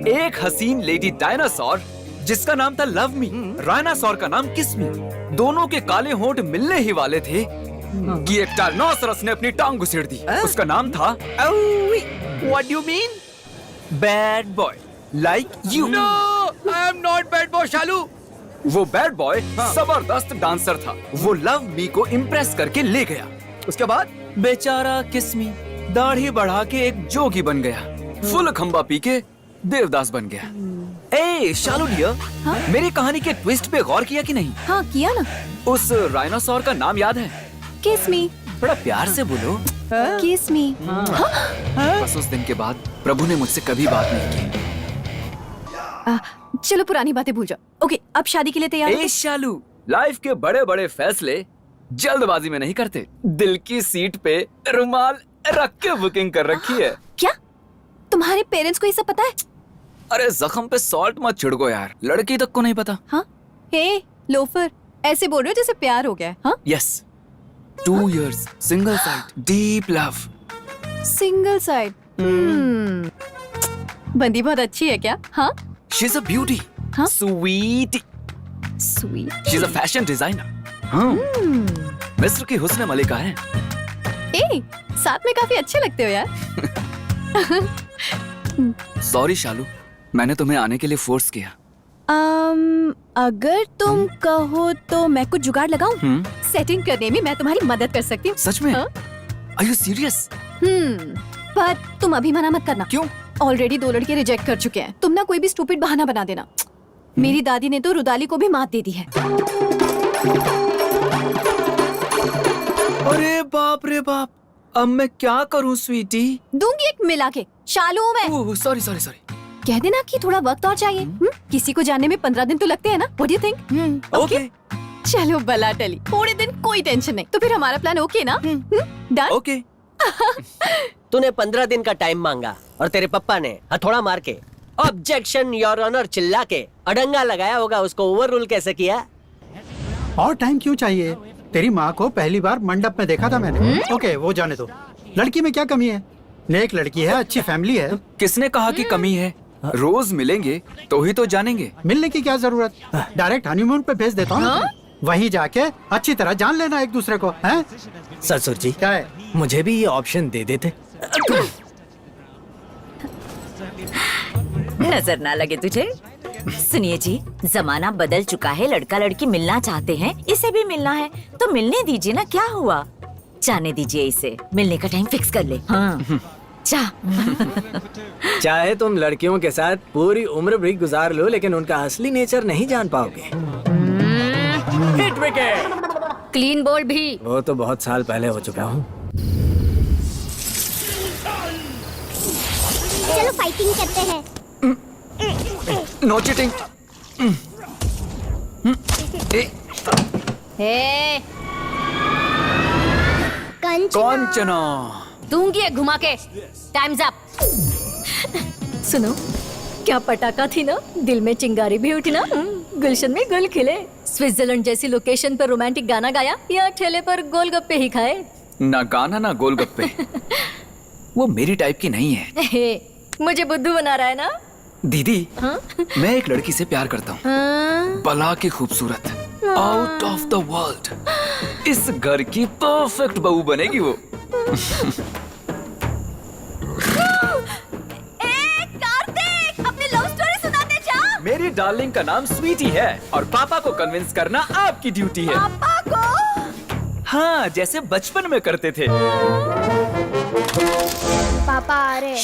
S6: एक हसीन लेडी डायनासोर जिसका नाम था लव मी, राइनासोर का नाम किस्मी। दोनों के काले होंठ मिलने ही वाले थे कि एक टायनासोरस ने अपनी टांग घुसेड़ दी। उसका नाम था
S11: What do you mean?
S6: Bad boy, like you.
S11: No, I am not bad boy, शालू।
S6: वो बैड बॉय जबरदस्त डांसर था। वो लव मी को इम्प्रेस करके ले गया। उसके बाद बेचारा किस्मी दाढ़ी बढ़ा के एक जोगी बन गया। फुल खंबा पी के देवदास बन गया। ए शालू डियर, मेरी कहानी के ट्विस्ट पे गौर किया कि नहीं?
S10: हाँ, किया ना।
S6: उस राइनोसोर का नाम याद है?
S10: किस मी।
S6: बड़ा प्यार से बोलो।
S10: किस मी।
S6: बस उस दिन के बाद प्रभु ने मुझसे कभी बात नहीं की।
S10: चलो पुरानी बातें भूल जाओ। ओके, अब शादी के लिए तैयार हो?
S6: ए शालू, लाइफ के बड़े बड़े फैसले जल्दबाजी में नहीं करते। दिल की सीट पे रुमाल रख के बुकिंग कर रखी है।
S10: क्या तुम्हारे पेरेंट्स को ये सब पता है?
S6: अरे जख्म पे सॉल्ट मत छिड़को यार, लड़की तक को नहीं पता।
S10: हाँ, हे लोफर, ऐसे बोल रहे हो जैसे प्यार हो गया है। हाँ?
S6: Yes, 2 years single side deep love.
S10: Single side
S4: बंदी बहुत अच्छी है क्या? हाँ
S6: शी इज अ ब्यूटी,
S4: हाँ?
S6: Sweet,
S4: sweet.
S6: She is a fashion designer. हाँ, मिस्र की हुस्न मलिका है।
S4: ए, साथ में काफी अच्छे लगते हो यार।
S6: सॉरी शालू, मैंने तुम्हें आने के लिए फोर्स किया।
S4: अगर तुम कहो तो मैं कुछ जुगाड़ लगाऊं? सेटिंग करने में मैं तुम्हारी मदद कर सकती हूँ।
S6: सच में?
S4: हाँ?
S6: Are you serious?
S4: पर तुम अभी मना मत करना।
S6: क्यों?
S4: ऑलरेडी 2 लड़के रिजेक्ट कर चुके हैं। तुम ना कोई भी स्टूपिड बहाना बना देना। मेरी दादी ने तो रुदाली को भी मात दे दी है।
S6: अरे बाप रे बाप, अब मैं क्या करूं स्वीटी?
S4: दूंगी एक मिला के। शालू हूँ मैं।
S6: Sorry sorry sorry.
S4: कह देना कि थोड़ा वक्त और चाहिए। किसी को जानने में 15 दिन तो लगते हैं ना? What do you think?
S6: Okay.
S4: चलो बला टली, थोड़े दिन कोई टेंशन नहीं। तो फिर हमारा प्लान ओके ना? डन?
S6: ओके।
S2: तूने 15 दिन का टाइम मांगा और तेरे पप्पा ने हथौड़ा मार के, ऑब्जेक्शन योर ऑनर चिल्ला के अडंगा लगाया होगा। उसको ओवर रूल कैसे किया?
S8: और टाइम क्यों चाहिए? तेरी माँ को पहली बार मंडप में देखा था मैंने। ओके, वो जाने दो। लड़की में क्या कमी है? नेक लड़की है, अच्छी फैमिली है।
S6: किसने कहा कि कमी है? रोज मिलेंगे तो ही तो जानेंगे।
S8: मिलने की क्या जरूरत? डायरेक्ट हनीमून पे भेज देता हूँ। वहीं जाके अच्छी तरह जान लेना एक दूसरे को, हैं?
S12: ससुर जी,
S8: क्या है?
S12: मुझे भी ये ऑप्शन दे देते।
S9: नजर ना लगे तुझे। सुनिए जी, जमाना बदल चुका है। लड़का लड़की मिलना चाहते हैं, इसे भी मिलना है तो मिलने दीजिए ना, क्या हुआ? जाने दीजिए इसे, मिलने का टाइम फिक्स कर ले। हाँ।
S12: चाहे तुम लड़कियों के साथ पूरी उम्र भी गुजार लो, लेकिन उनका असली नेचर नहीं जान पाओगे। Hit wicket.
S10: क्लीन बोल्ड भी।
S12: वो तो बहुत साल पहले हो चुका हूँ।
S3: चलो फाइटिंग करते हैं।
S6: No cheating.
S10: हे,
S6: कौन चना?
S10: दूंगी एक घुमा के। Times up. सुनो, क्या पटाखा थी ना, दिल में चिंगारी भी उठी ना, गुलशन में गुल खिले। स्विट्जरलैंड जैसी लोकेशन पर रोमांटिक गाना गाया या ठेले पर गोलगप्पे ही खाए?
S6: ना गाना ना गोलगप्पे। वो मेरी टाइप की नहीं है।
S10: मुझे बुद्धू बना रहा है ना?
S6: दीदी,
S10: हाँ?
S6: मैं एक लड़की से प्यार करता हूँ।
S10: हाँ?
S6: बला की खूबसूरत, आउट ऑफ द वर्ल्ड। इस घर की परफेक्ट बहू बनेगी वो।
S10: कार्तिक, अपनी लव स्टोरी सुनाते जा।
S6: मेरी डार्लिंग का नाम स्वीटी है और पापा को कन्विंस करना आपकी ड्यूटी है।
S10: पापा को?
S6: हाँ, जैसे बचपन में करते थे।
S3: पापा आ रहे।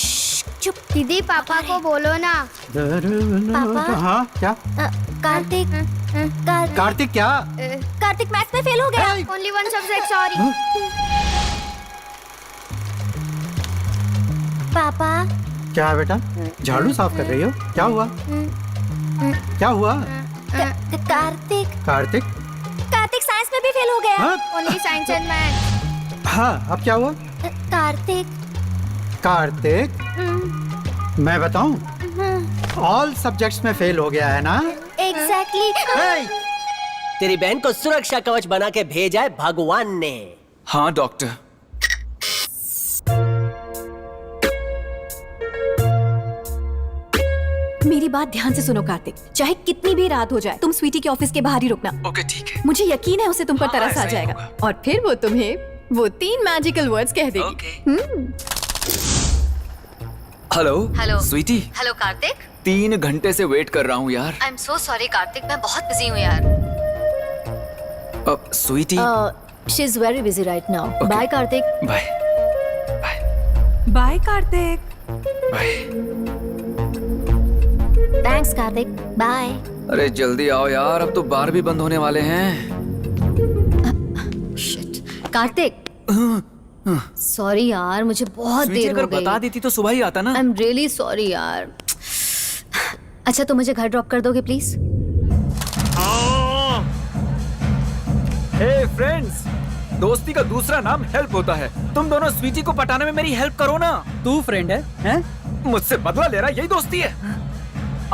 S3: चुप। दीदी, पापा को बोलो ना।
S8: पापा? हाँ, क्या?
S3: कार्तिक।
S8: कार्तिक क्या?
S3: कार्तिक मैथ्स में फेल हो गया। Only one subject, sorry. पापा।
S8: क्या है बेटा? झाड़ू साफ कर रही हो? क्या हुआ? क्या हुआ?
S3: कार्तिक।
S8: कार्तिक?
S3: कार्तिक साइंस में भी फेल हो गया।
S8: हाँ?
S3: Only science and math.
S8: हाँ, अब क्या हुआ?
S3: कार्तिक।
S8: कार्तिक, मैं बताऊं? ऑल सब्जेक्ट्स में फेल हो गया है ना?
S3: एग्जैक्टली।
S2: तेरी बहन को सुरक्षा कवच बना के भेजा है भगवान ने।
S6: हाँ डॉक्टर।
S4: मेरी बात ध्यान से सुनो कार्तिक, चाहे कितनी भी रात हो जाए, तुम स्वीटी के ऑफिस के बाहर ही रुकना।
S6: ओके, ठीक है।
S4: मुझे यकीन है उसे तुम पर तरस आ
S6: ऐसा ही
S4: जाएगा
S6: होगा।
S4: और फिर वो तुम्हें वो 3 मैजिकल वर्ड्स कह देगी।
S6: Hello.
S10: Hello.
S6: Sweety,
S10: hello Kartik.
S6: 3 घंटे से वेट कर रहा हूँ यार।
S10: I am so sorry Kartik, मैं बहुत बिजी हूँ यार।
S6: अब Sweety.
S10: She is very busy right now. Bye Kartik.
S6: Bye.
S4: Bye Kartik.
S6: Bye.
S3: Thanks Kartik, bye.
S6: अरे जल्दी आओ यार, अब तो बार भी बंद होने वाले हैं।
S10: शिट। कार्तिक, सॉरी यार, मुझे बहुत
S6: स्वीटी,
S10: देर
S6: अगर
S10: हो गई।
S6: बता देती तो सुबह ही आता ना।
S10: आई एम रियली सॉरी यार। अच्छा, तो मुझे घर ड्रॉप कर दोगे प्लीज?
S6: हे फ्रेंड्स, दोस्ती का दूसरा नाम हेल्प होता है। तुम दोनों स्वीटी को पटाने में मेरी हेल्प करो ना।
S7: तू फ्रेंड है, हैं?
S6: मुझसे बदला ले रहा, यही दोस्ती है।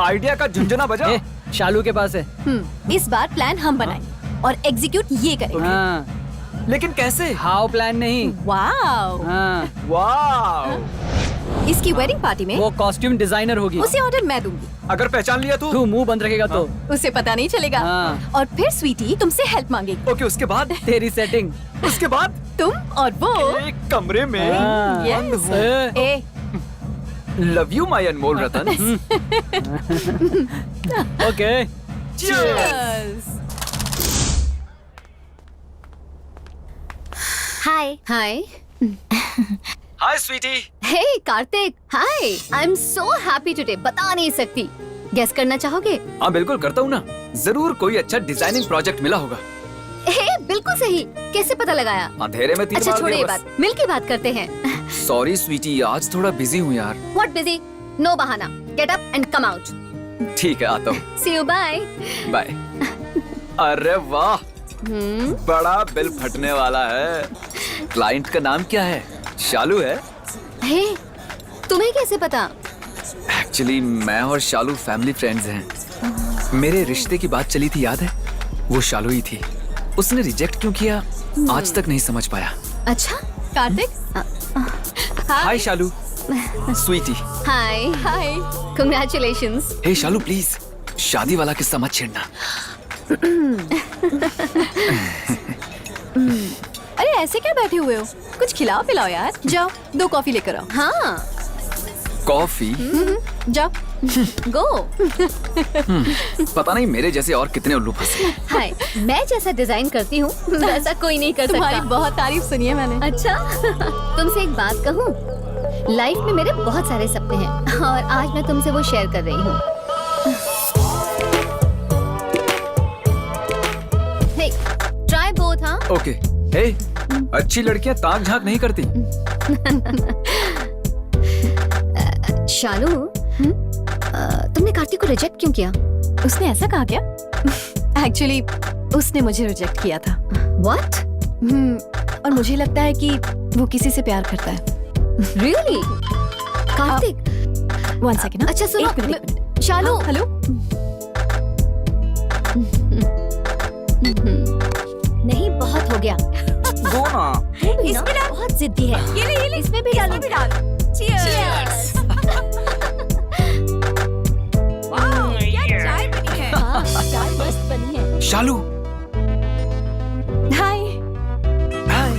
S6: आइडिया का झुंझुना बजा।
S7: शालू के पास है।
S4: इस बार प्लान हम बनाएंगे और एग्जीक्यूट ये करेंगे।
S7: हाँ।
S6: लेकिन कैसे?
S7: हाउ प्लान नहीं।
S4: वाओ।
S7: हाँ।
S6: वाओ।
S4: इसकी वेडिंग पार्टी में
S7: वो कॉस्ट्यूम डिजाइनर होगी।
S4: उसे ऑर्डर मैं दूंगी।
S5: अगर पहचान लिया
S7: तू मुंह बंद रखेगा तो
S4: उसे पता नहीं चलेगा।
S7: हाँ।
S4: और फिर स्वीटी तुमसे हेल्प मांगेगी।
S5: ओके, उसके बाद
S7: तेरी सेटिंग।
S5: उसके बाद
S4: तुम और वो
S5: एक कमरे में
S4: Yes. ए,
S5: लव यू माय अनमोल रतन।
S7: Okay
S4: cheers.
S10: Hi hi
S5: hi Sweety.
S10: Hey Kartik, hi. I am so happy today, बता नहीं सकती। गेस करना चाहोगे?
S5: हाँ बिल्कुल करता हूँ ना। जरूर कोई अच्छा डिजाइनिंग प्रोजेक्ट मिला होगा।
S10: हे बिल्कुल सही, कैसे पता लगाया?
S5: अंधेरे में तीर
S10: अच्छा
S5: मार
S10: छोड़ो
S5: दिया
S10: ये
S5: बस।
S10: बात, मिल के बात करते हैं।
S5: सॉरी स्वीटी, आज थोड़ा बिजी हूँ यार।
S10: What busy? नो बहाना, get up and come out.
S5: ठीक है, आता हूँ।
S10: सी यू, बाय।
S5: बाय। अरे वाह, बड़ा बिल फटने वाला है। क्लाइंट का नाम क्या है? शालू है?
S10: हे, तुम्हें कैसे पता?
S5: एक्चुअली मैं और शालू फैमिली फ्रेंड्स हैं। मेरे रिश्ते की बात चली थी, याद है? वो शालू ही थी। उसने रिजेक्ट क्यों किया आज तक नहीं समझ पाया।
S10: अच्छा
S4: Kartik.
S5: Hi Shalu. Sweety.
S10: Hi hi, congratulations.
S5: Hey Shalu please, शादी वाला किस्सा मत छेड़ना।
S4: अरे ऐसे क्या बैठे हुए हो? कुछ खिलाओ पिलाओ यार। जाओ 2 कॉफी लेकर आओ।
S10: हाँ
S5: कॉफी?
S4: जाओ
S10: गो।
S5: पता नहीं मेरे जैसे और कितने उल्लू फंसे।
S10: हाय, मैं जैसा डिजाइन करती हूँ वैसा कोई नहीं कर सकता।
S4: तुम्हारी बहुत तारीफ सुनी है मैंने।
S10: अच्छा तुमसे एक बात कहूँ, लाइफ में मेरे बहुत सारे सपने हैं और आज मैं तुमसे वो शेयर कर रही हूँ। हे, ट्राई बोथ। हाँ
S5: ओके। हे, अच्छी लड़कियां ताक झांक नहीं करती।
S10: शालू, तुमने कार्तिक को रिजेक्ट क्यों किया?
S4: उसने ऐसा कहा क्या? एक्चुअली उसने मुझे रिजेक्ट किया था।
S10: What?
S4: और मुझे लगता है कि वो किसी से प्यार करता है।
S10: Really? कार्तिक?
S4: 1 सेकंड।
S10: अच्छा सुनो,
S4: एक मिनट।
S10: शालू।
S4: हेलो।
S10: नहीं, बहुत हो गया।
S5: वो ना।
S10: इसमें डाल। बहुत जिद्दी है। ये ले। इसमें भी डालो। Cheers.
S4: चाय बनी है।
S10: हाँ, चाय मस्त बनी है।
S5: शालू।
S4: हाय।
S5: हाय।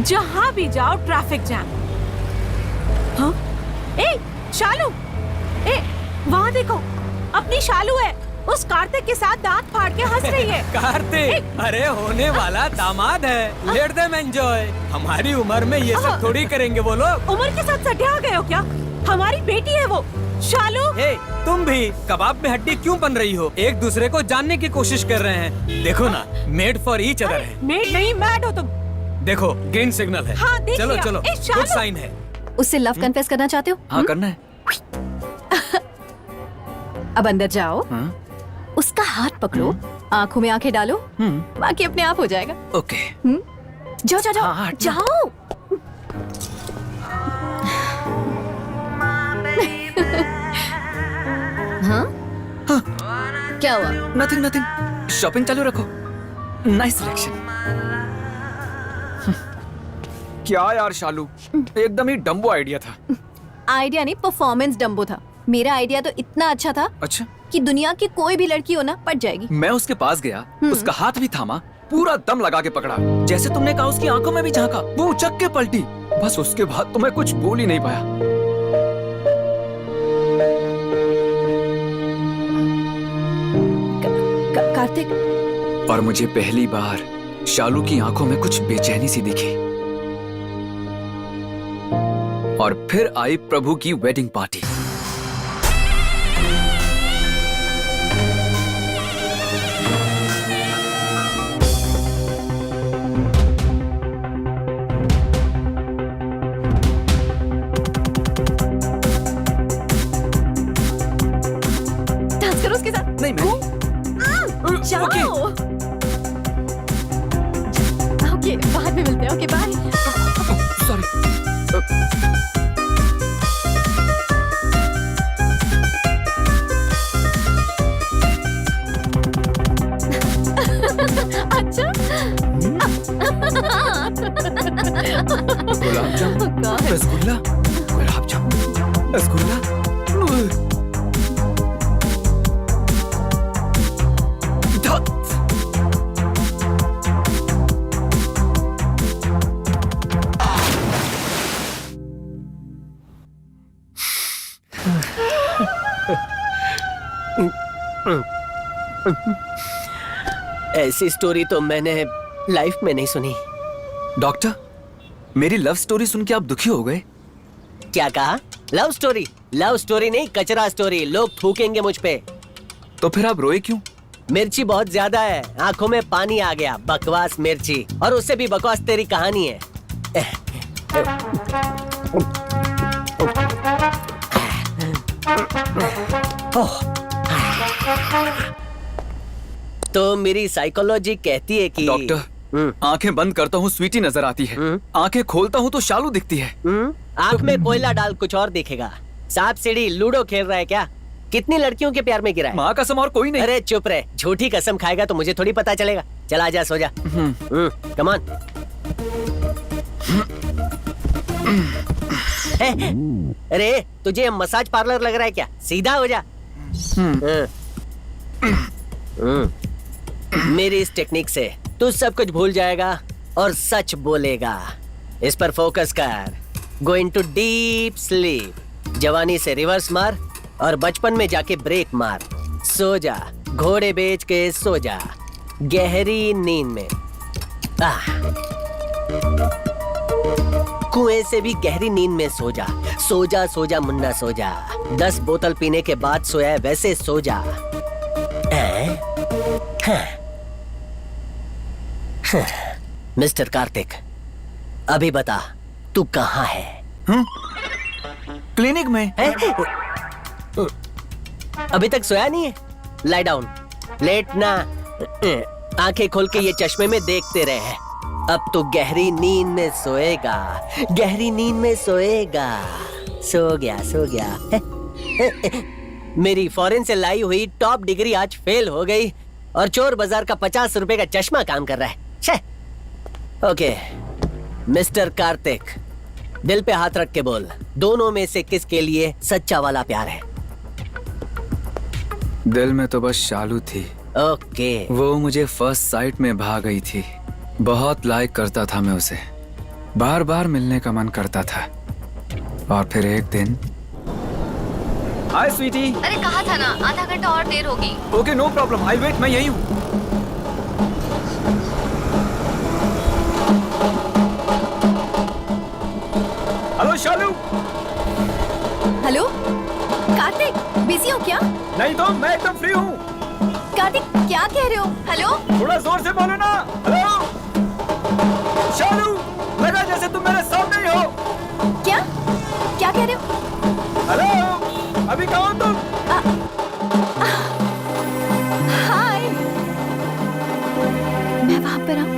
S13: जहाँ भी जाओ ट्रैफिक जैम। हाँ? ए, शालू, ए, वहाँ देखो, अपनी शालू है, उस कार्तिक के साथ दांत फाड़ के हंस रही है।
S11: कार्तिक, अरे होने वाला दामाद है, लेट देम एंजॉय। हमारी उम्र में ये सब थोड़ी करेंगे वो लोग।
S13: उम्र के साथ सटिया गए हो क्या? हमारी बेटी है वो, शालू।
S11: ए, तुम भी कबाब में हड्डी क्यों बन रही हो? एक दूसरे को जानने की कोशिश कर रहे हैं। देखो ना, मेड फॉर ईच अदर है।
S13: मेड नहीं, मैड हो तुम।
S11: देखो, ग्रीन सिग्नल है।
S13: हाँ, देख
S11: चलो
S13: लिया।
S11: चलो,
S13: ए, शालू।
S11: गुड साइन है।
S4: उससे लव कन्फेस करना चाहते हो?
S5: हाँ करना है।
S4: अब अंदर जाओ,
S5: हाँ?
S4: उसका हाथ पकड़ो, आंखों में आंखें डालो, बाकी अपने आप हो जाएगा।
S5: ओके।
S4: जाओ जाओ जाओ,
S5: हाँ,
S4: जाओ।
S10: हाँ? क्या हुआ?
S5: Nothing nothing. शॉपिंग चालू रखो। Nice selection. क्या यार शालू, एकदम ही डम्बो आइडिया था।
S4: आइडिया नहीं, परफॉर्मेंस डम्बो था। मेरा आइडिया तो इतना अच्छा था
S5: अच्छा
S4: कि दुनिया की कोई भी लड़की हो ना पट जाएगी।
S5: मैं उसके पास गया, उसका हाथ भी थामा, पूरा दम लगा के पकड़ा, जैसे तुमने कहा उसकी आंखों में भी झांका, वो उचक के पलटी। बस उसके बाद तो मैं कुछ बोल ही नहीं पाया।
S4: कार्तिक।
S5: और मुझे पहली बार शालू की आंखों में कुछ बेचैनी सी दिखी। और फिर आई प्रभु की वेडिंग पार्टी।
S4: डांस करो उसके साथ।
S5: नहीं मैं
S4: जाओ। ओके, बाद में मिलते हैं। Okay bye.
S5: सॉरी।
S4: अच्छा।
S5: गुलाब जामुन।
S6: रसगुल्ला, गुलाब जामुन, रसगुल्ला। धत।
S2: ऐसी स्टोरी तो मैंने लाइफ में नहीं सुनी।
S6: डॉक्टर, मेरी लव स्टोरी सुन के आप दुखी हो गए?
S2: क्या कहा? Love story? लव स्टोरी नहीं, कचरा स्टोरी। लोग थूकेंगे मुझ पे।
S6: तो फिर आप रोए क्यों?
S2: मिर्ची बहुत ज्यादा है, आंखों में पानी आ गया। बकवास मिर्ची, और उससे भी बकवास तेरी कहानी है। तो मेरी साइकोलॉजी कहती है कि
S6: डॉक्टर, आंखें बंद करता हूँ स्वीटी नजर आती है, आंखें खोलता हूँ तो शालू दिखती है।
S2: आंख में कोयला डाल, कुछ और दिखेगा। सांप सीढ़ी लूडो खेल रहा है क्या? कितनी लड़कियों के प्यार में गिरा है?
S6: माँ कसम और कोई नहीं।
S2: अरे चुप रहे, झूठी कसम खाएगा तो मुझे थोड़ी पता चलेगा। चला जा, सो जा। Come on. अरे तुझे मसाज पार्लर लग रहा है क्या? सीधा हो जा। मेरी इस टेक्निक से तू सब कुछ भूल जाएगा और सच बोलेगा। इस पर फोकस कर। Go into deep sleep. जवानी से रिवर्स मार और बचपन में जाके ब्रेक मार। सो जा, घोड़े बेच के सो जा, गहरी नींद में। कुएं से भी गहरी नींद में सो जा। सो जा, सो जा मुन्ना, सो जा। 10 बोतल पीने के बाद सोया है, वैसे सो जा। मिस्टर कार्तिक, अभी बता तू कहाँ है?
S6: क्लिनिक में।
S2: अभी तक सोया नहीं है? लाई डाउन, लेटना। आंखें खोल के ये चश्मे में देखते रहे। अब तो गहरी नींद में सोएगा, गहरी नींद में सोएगा। सो गया, सो गया। मेरी फॉरेन से लाई हुई टॉप डिग्री आज फेल हो गई और चोर बाजार का 50 रुपए का चश्मा काम कर रहा है। ओके मिस्टर कार्तिक, दिल पे हाथ रख के बोल, दोनों में से किसके लिए सच्चा वाला प्यार है?
S6: दिल में तो बस शालू थी।
S2: ओके।
S6: वो मुझे फर्स्ट साइट में भा गई थी। बहुत लाइक करता था मैं उसे, बार बार मिलने का मन करता था। और फिर एक दिन। हाय स्वीटी।
S10: अरे कहा था ना, आधा घंटा और देर होगी।
S6: Okay no problem, I wait, मैं यही हूँ। Hello Shalu.
S4: Hello Kartik, busy हो क्या?
S6: नहीं तो मैं एकदम फ्री हूँ।
S4: कार्तिक क्या कह रहे हो? हेलो,
S6: थोड़ा जोर से बोलो ना। हेलो शालू, लगा जैसे तुम मेरे सामने ही हो।
S4: क्या क्या कह रहे हो?
S6: हेलो, अभी कहाँ हो तुम?
S4: हाय, मैं वहां पर हूँ।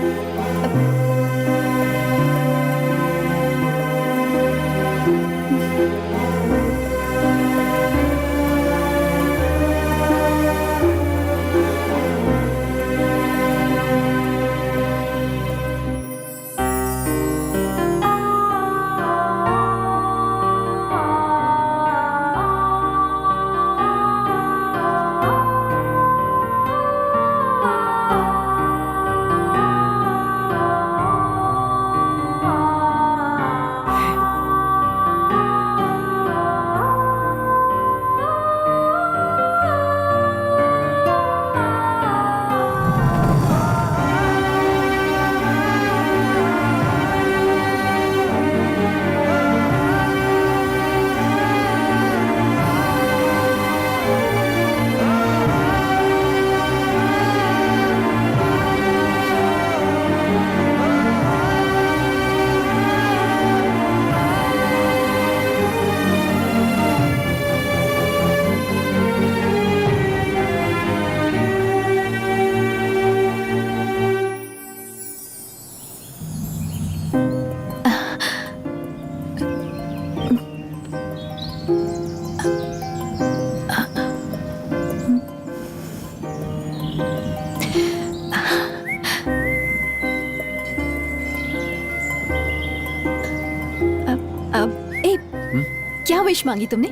S4: क्या विश मांगी तुमने?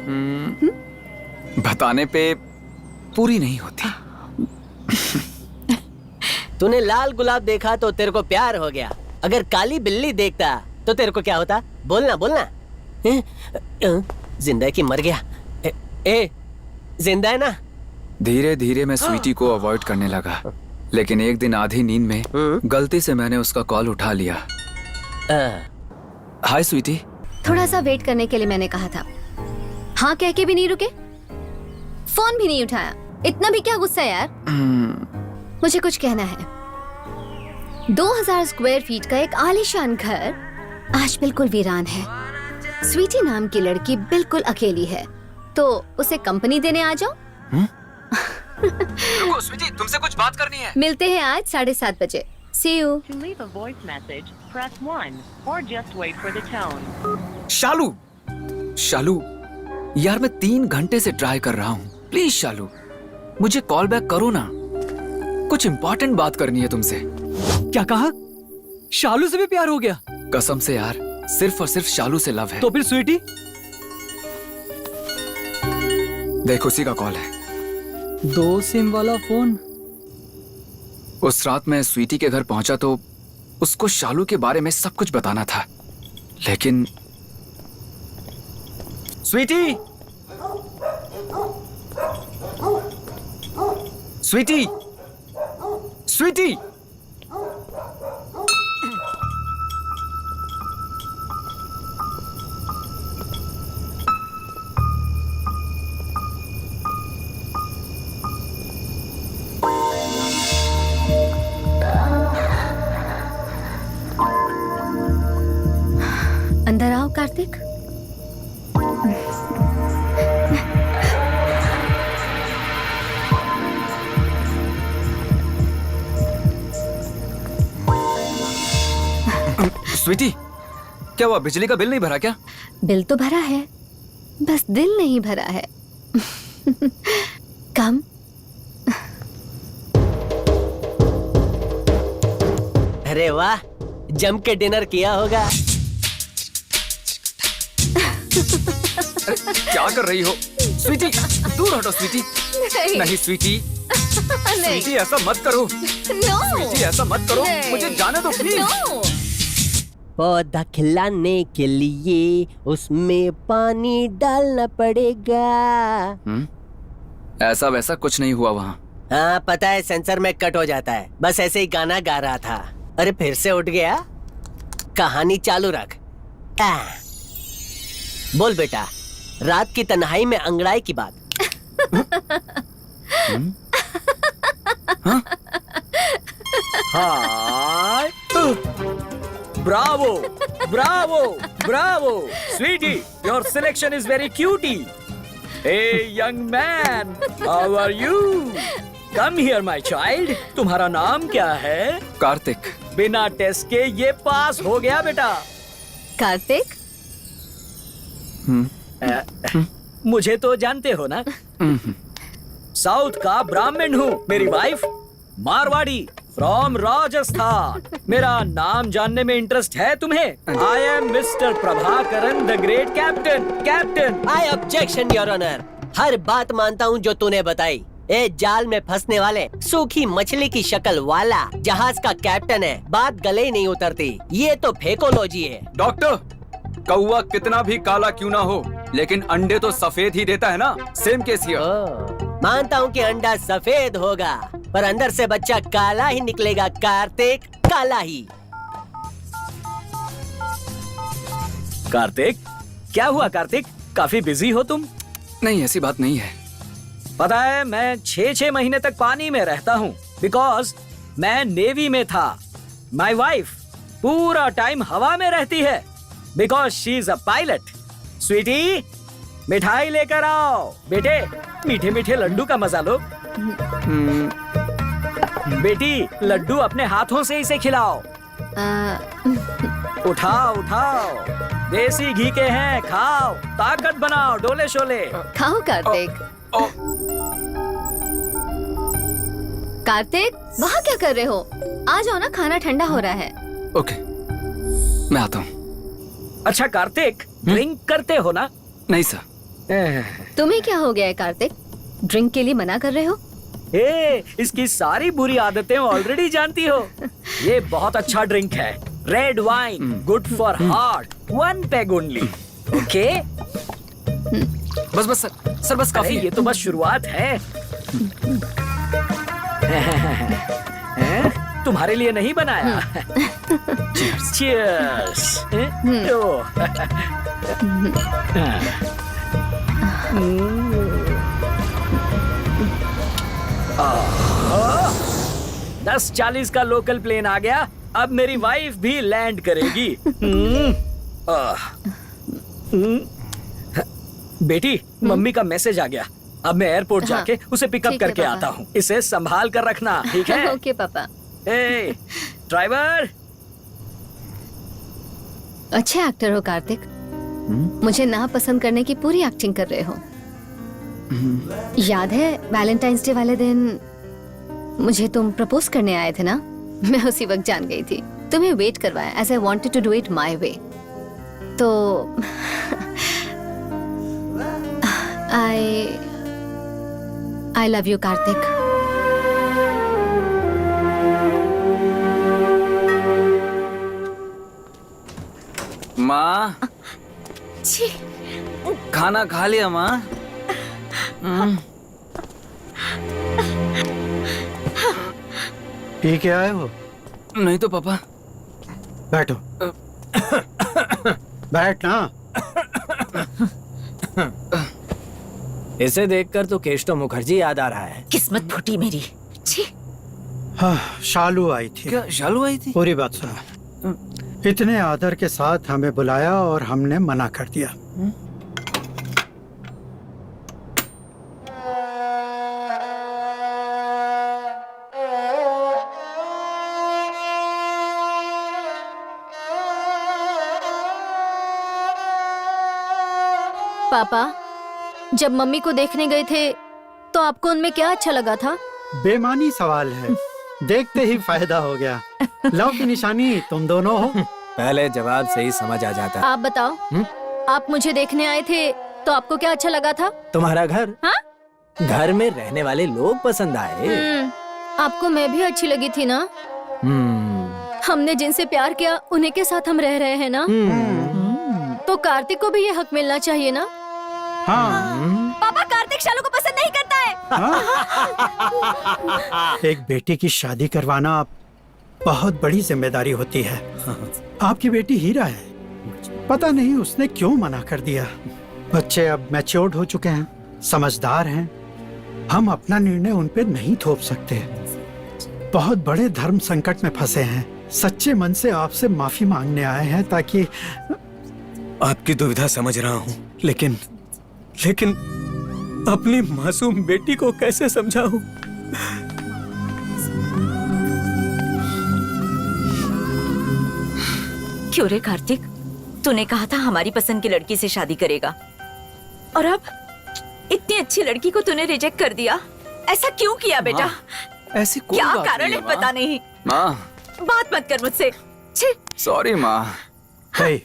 S6: बताने पे पूरी नहीं होती।
S2: तूने लाल गुलाब देखा तो तेरे को प्यार हो गया, अगर काली बिल्ली देखता तो तेरे को क्या होता? बोलना बोलना। जिंदा है कि मर गया? ए जिंदा है ना?
S6: धीरे धीरे मैं स्वीटी को अवॉइड करने लगा, लेकिन एक दिन आधी नींद में गलती से मैंने उसका कॉल उठा लिया। हाय स्वीटी।
S10: थोड़ा सा वेट करने के लिए मैंने कहा था, हाँ कह के भी नहीं रुके, फोन भी नहीं उठाया। इतना भी क्या गुस्सा यार? मुझे कुछ कहना है। 2000 स्क्वायर फीट का एक आलीशान घर आज बिल्कुल वीरान है। स्वीटी नाम की लड़की बिल्कुल अकेली है, तो उसे कंपनी देने आ जाओ।
S6: रुको स्वीटी, तुमसे कुछ बात करनी है।
S10: मिलते हैं आज 7:30 बजे। See you.
S13: To leave a voice message, press 1 or just wait for the tone.
S6: शालू, शालू, यार मैं 3 घंटे से ट्राई कर रहा हूँ। प्लीज शालू, मुझे कॉल बैक करो ना, कुछ इंपॉर्टेंट बात करनी है तुमसे।
S7: क्या कहा? शालू से भी प्यार हो गया?
S6: कसम से यार, सिर्फ और सिर्फ शालू से लव है।
S7: तो फिर स्वीटी?
S6: देख उसी का कॉल है।
S7: 2 सिम वाला फोन।
S6: उस रात मैं स्वीटी के घर पहुंचा तो उसको शालू के बारे में सब कुछ बताना था, लेकिन
S11: स्वीटी, स्वीटी, स्वीटी,
S10: अंदर आओ कार्तिक।
S6: स्वीटी, क्या हुआ? बिजली का बिल नहीं भरा क्या?
S10: बिल तो भरा है, बस दिल नहीं भरा है। कम।
S2: अरे वाह, जम के डिनर किया होगा।
S6: अरे क्या कर रही हो स्वीटी? दूर हटो स्वीटी। नहीं स्वीटी, स्वीटी ऐसा मत करो। स्वीटी ऐसा मत करो, मुझे जाने दो प्लीज।
S2: पौधा खिलाने के लिए उसमें पानी डालना पड़ेगा।
S6: ऐसा वैसा कुछ नहीं हुआ वहाँ।
S2: हाँ पता है, सेंसर में कट हो जाता है। बस ऐसे ही गाना गा रहा था। अरे फिर से उठ गया? कहानी चालू रख। बोल बेटा, रात की तन्हाई में अंगड़ाई की बात।
S11: Hi, bravo, bravo, bravo, Sweety, your selection is very cutie. Hey young man, how are you? Come here my child. तुम्हारा नाम क्या है?
S6: कार्तिक।
S11: बिना टेस्ट के ये पास हो गया बेटा।
S10: कार्तिक?
S11: मुझे तो जानते हो ना, साउथ का ब्राह्मण हूँ। मेरी वाइफ मारवाड़ी फ्रॉम राजस्थान। मेरा नाम जानने में इंटरेस्ट है तुम्हें? I am mister Prabhakaran the great captain. Captain.
S2: I objection your honour. हर बात मानता हूँ जो तूने बताई। ए जाल में फंसने वाले सूखी मछली की शक्ल वाला जहाज का कैप्टन है, बात गले ही नहीं उतरती। ये तो फेकोलॉजी है।
S6: डॉक्टर, कौवा कितना भी काला क्यों ना हो, लेकिन अंडे तो सफेद ही देता है ना। Same case here.
S2: मानता हूँ कि अंडा सफेद होगा, पर अंदर से बच्चा काला ही निकलेगा कार्तिक, काला ही।
S11: कार्तिक, क्या हुआ कार्तिक? काफी बिजी हो तुम?
S6: नहीं, ऐसी बात नहीं है।
S11: पता है, मैं 6 महीने तक पानी में रहता हूँ, बिकॉज मैं नेवी में था। माई वाइफ पूरा टाइम हवा में रहती है, because she is a pilot. Sweety, मिठाई लेकर आओ। बेटे, मीठे मीठे लड्डू का मजा लो। बेटी, लड्डू अपने हाथों से इसे खिलाओ। उठाओ उठाओ, देसी घी के हैं, खाओ, ताकत बनाओ, डोले शोले।
S10: खाओ कार्तिक। कार्तिक, वहाँ क्या कर रहे हो? आ जाओ ना, खाना ठंडा हो रहा है।
S6: ओके, मैं आता हूँ।
S11: अच्छा कार्तिक, ड्रिंक करते हो ना?
S5: नहीं सर।
S10: तुम्हें क्या हो गया है कार्तिक? ड्रिंक के लिए मना कर रहे हो?
S12: इसकी सारी बुरी आदतें ऑलरेडी जानती हो। ये बहुत अच्छा ड्रिंक है, red wine, good for heart, 1 peg only. Okay
S5: बस बस सर बस काफी।
S12: ये तो बस शुरुआत है। तुम्हारे लिए नहीं बनाया। चीयर्स। दस 40 का लोकल प्लेन आ गया। अब मेरी वाइफ भी लैंड करेगी। बेटी, मम्मी का मैसेज आ गया। अब मैं एयरपोर्ट जाके उसे पिकअप करके आता हूँ। इसे संभाल कर रखना, ठीक है?
S10: ओके पापा।
S12: ए, ड्राइवर।
S10: अच्छे एक्टर हो कार्तिक। मुझे ना पसंद करने की पूरी एक्टिंग कर रहे हो। याद है वैलेंटाइंस डे वाले दिन मुझे तुम प्रपोज करने आए थे ना? मैं उसी वक्त जान गई थी। तुम्हें वेट करवाया, as I wanted to do it my way. तो आई लव यू कार्तिक।
S5: माँ, खाना खा लिया माँ?
S8: पी के आए हो?
S5: नहीं तो पापा।
S8: बैठो। बैठ ना।
S12: इसे देखकर तो केशव मुखर्जी याद आ रहा है।
S9: किस्मत फूटी मेरी। छी।
S8: हाँ, शालू आई थी।
S5: क्या शालू आई थी?
S8: पूरी बात सुनो। इतने आदर के साथ हमें बुलाया और हमने मना कर दिया।
S10: पापा, जब मम्मी को देखने गए थे तो आपको उनमें क्या अच्छा लगा था?
S8: बेमानी सवाल है, देखते ही फायदा हो गया। लव की निशानी तुम दोनों हो।
S12: पहले जवाब से ही समझ आ जाता।
S10: आप बताओ। आप मुझे देखने आए थे तो आपको क्या अच्छा लगा था?
S12: तुम्हारा घर।
S10: हाँ?
S12: घर में रहने वाले लोग पसंद आए।
S10: आपको मैं भी अच्छी लगी थी ना? हमने जिनसे प्यार किया उन्हीं के साथ हम रह रहे हैं ना? तो कार्तिक को भी ये हक मिलना चाहिए ना?
S8: हाँ।
S10: पापा, कार्तिक शालू को पसंद नहीं करता है।
S8: हाँ? एक बेटी की शादी करवाना बहुत बड़ी जिम्मेदारी होती है। आपकी बेटी हीरा है, पता नहीं उसने क्यों मना कर दिया। बच्चे अब मैच्योर्ड हो चुके हैं, समझदार हैं। हम अपना निर्णय उन पे नहीं थोप सकते। बहुत बड़े धर्म संकट में फंसे हैं। सच्चे मन से आपसे माफी मांगने आए हैं ताकि।
S11: आपकी दुविधा समझ रहा हूँ, लेकिन अपनी मासूम बेटी को कैसे समझाऊं?
S9: क्यों रे कार्तिक, तूने कहा था हमारी पसंद की लड़की से शादी करेगा, और अब इतनी अच्छी लड़की को तूने रिजेक्ट कर दिया। ऐसा क्यों किया बेटा?
S5: ऐसी कोई
S9: क्या
S5: बात
S9: कारण
S5: नहीं
S9: है पता नहीं।
S5: माँ,
S9: बात मत कर मुझसे।
S5: सॉरी माँ।
S8: हे,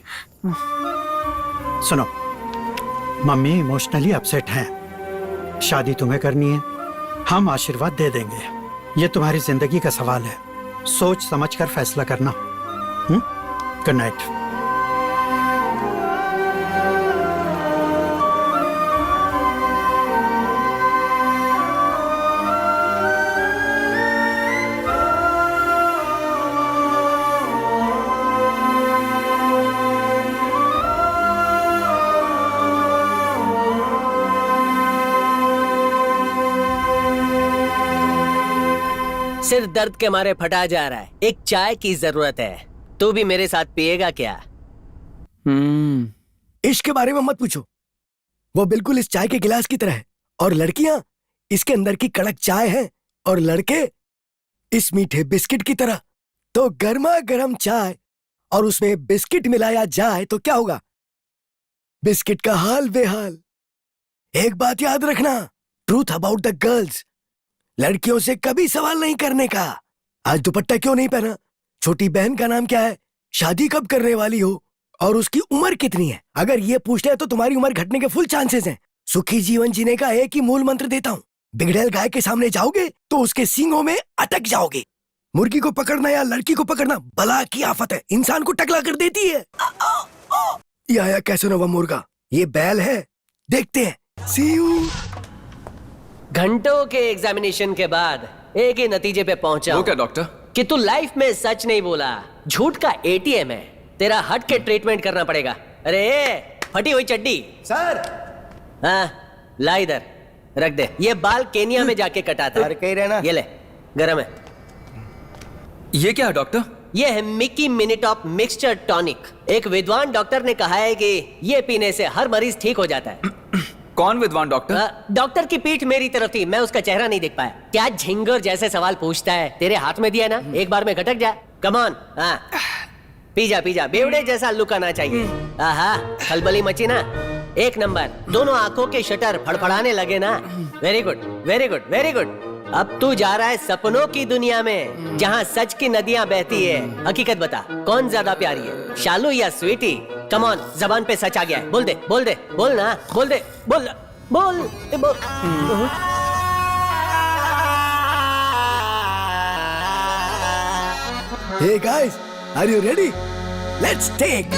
S8: सुनो, मम्मी इमोशनली अपसेट हैं। शादी तुम्हें करनी है, हम आशीर्वाद दे देंगे। ये तुम्हारी जिंदगी का सवाल है, सोच समझ कर फैसला करना। Good night.
S2: सिर दर्द के मारे फटा जा रहा है, एक चाय की जरूरत है। तू भी मेरे साथ पिएगा क्या?
S1: इश्क के बारे में मत पूछो, वो बिल्कुल इस चाय के गिलास की तरह है। और लड़कियां इसके अंदर की कड़क चाय है, और लड़के इस मीठे बिस्किट की तरह। तो गर्मा गर्म चाय और उसमें बिस्किट मिलाया जाए तो क्या होगा? बिस्किट का हाल बेहाल। एक बात याद रखना, ट्रूथ अबाउट द गर्ल्स, लड़कियों से कभी सवाल नहीं करने का। आज दुपट्टा क्यों नहीं पहना? छोटी बहन का नाम क्या है? शादी कब करने वाली हो? और उसकी उम्र कितनी है? अगर ये पूछते हैं तो तुम्हारी उम्र घटने के फुल चांसेस हैं। सुखी जीवन जीने का एक ही मूल मंत्र देता हूँ, बिगड़ैल गाय के सामने जाओगे तो उसके सींगों में अटक जाओगे। मुर्गी को पकड़ना या लड़की को पकड़ना बला की आफत है, इंसान को टकला कर देती है। ये आया कैसनोवा मुर्गा, ये बैल है, देखते हैं। See you।
S2: घंटों के एग्जामिनेशन के बाद एक ही नतीजे पे पहुंचा
S6: वो क्या डॉक्टर?
S2: कि तू लाइफ में सच नहीं बोला, झूठ का एटीएम है। तेरा हट के ट्रीटमेंट करना पड़ेगा। अरे फटी हुई चड्डी
S1: सर।
S2: हाँ, ला इधर रख दे। ये बाल केनिया में जाके कटाता है।
S1: कहीं रहना।
S2: ये ले, गरम है।
S6: ये क्या है डॉक्टर?
S2: ये है मिकी मिनिटॉप मिक्सचर टॉनिक। एक विद्वान डॉक्टर ने कहा है कि ये पीने से हर मरीज ठीक हो जाता है।
S6: कौन विद्वान डॉक्टर?
S2: डॉक्टर की पीठ मेरी तरफ थी, मैं उसका चेहरा नहीं देख पाया। क्या झिंगर जैसे सवाल पूछता है, तेरे हाथ में दिया ना, एक बार में खटक जा। कम ऑन, हाँ पी जा पी जा, बेवड़े जैसा लुक आना चाहिए। आहा, खलबली मची ना, एक नंबर। दोनों आंखों के शटर फड़फड़ाने लगे ना। Very good very good very good. अब तू जा रहा है सपनों की दुनिया में, जहाँ सच की नदियाँ बहती है। हकीकत बता, कौन ज्यादा प्यारी है, शालू या स्वीटी? कम ऑन, जबान पे सच आ गया है, बोल दे बोल दे, बोल ना, बोल दे, बोल बोल बोल।
S1: Hey guys, are you ready? Let's take।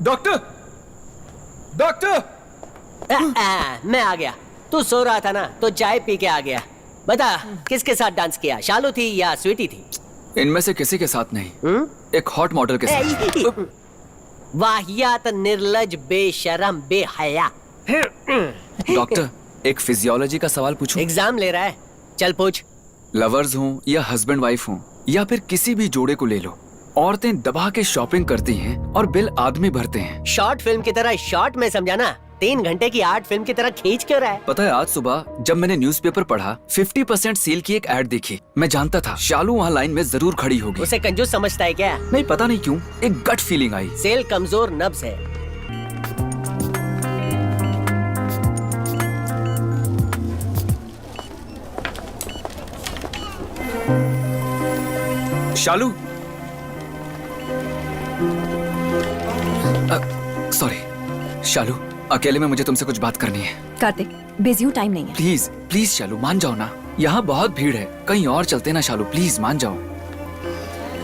S6: Doctor doctor.
S2: मैं आ गया। तू सो रहा था ना, तो चाय पी के आ गया। बता, किसके साथ डांस किया, शालू थी या स्वीटी थी?
S6: इनमें से किसी के साथ नहीं, एक हॉट मॉडल के साथ।
S2: वाहियात, निर्लज, बेशरम, बेहया।
S6: डॉक्टर, एक फिजियोलॉजी का सवाल पूछूं?
S2: एग्जाम ले रहा है, चल पूछ।
S6: लवर्स हों या हस्बैंड वाइफ हों या फिर किसी भी जोड़े को ले लो, औरतें दबा के शॉपिंग करती हैं और बिल आदमी भरते हैं।
S2: शॉर्ट फिल्म की तरह शॉर्ट में समझाना, 3 घंटे की आर्ट फिल्म की तरह खींच क्यों रहा है?
S6: पता है, आज सुबह जब मैंने न्यूज़पेपर पढ़ा, 50% सेल की एक ऐड देखी। मैं जानता था शालू वहाँ लाइन में जरूर खड़ी होगी।
S2: उसे कंजूस समझता है क्या?
S6: नहीं, पता नहीं क्यों एक गट फीलिंग आई।
S2: सेल कमजोर नब्ज है।
S6: शालू, सॉरी शालू, अकेले में मुझे तुमसे कुछ बात करनी है।
S4: कार्तिक, बिजी हूँ, टाइम नहीं है।
S6: प्लीज प्लीज शालू, मान जाओ ना, यहाँ बहुत भीड़ है, कहीं और चलते ना शालू, प्लीज मान जाओ,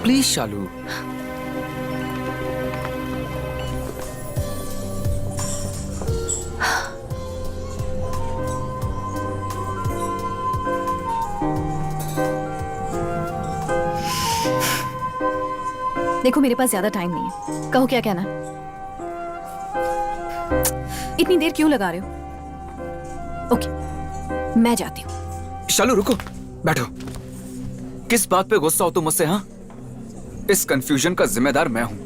S6: प्लीज शालू।
S4: देखो, मेरे पास ज्यादा टाइम नहीं है, कहो क्या कहना है। इतनी देर क्यों लगा रहे हो? ओके, मैं जाती हूँ।
S6: शालू रुको, बैठो। किस बात पे गुस्सा हो तुम मुझसे? हाँ, इस कंफ्यूजन का जिम्मेदार मैं हूँ।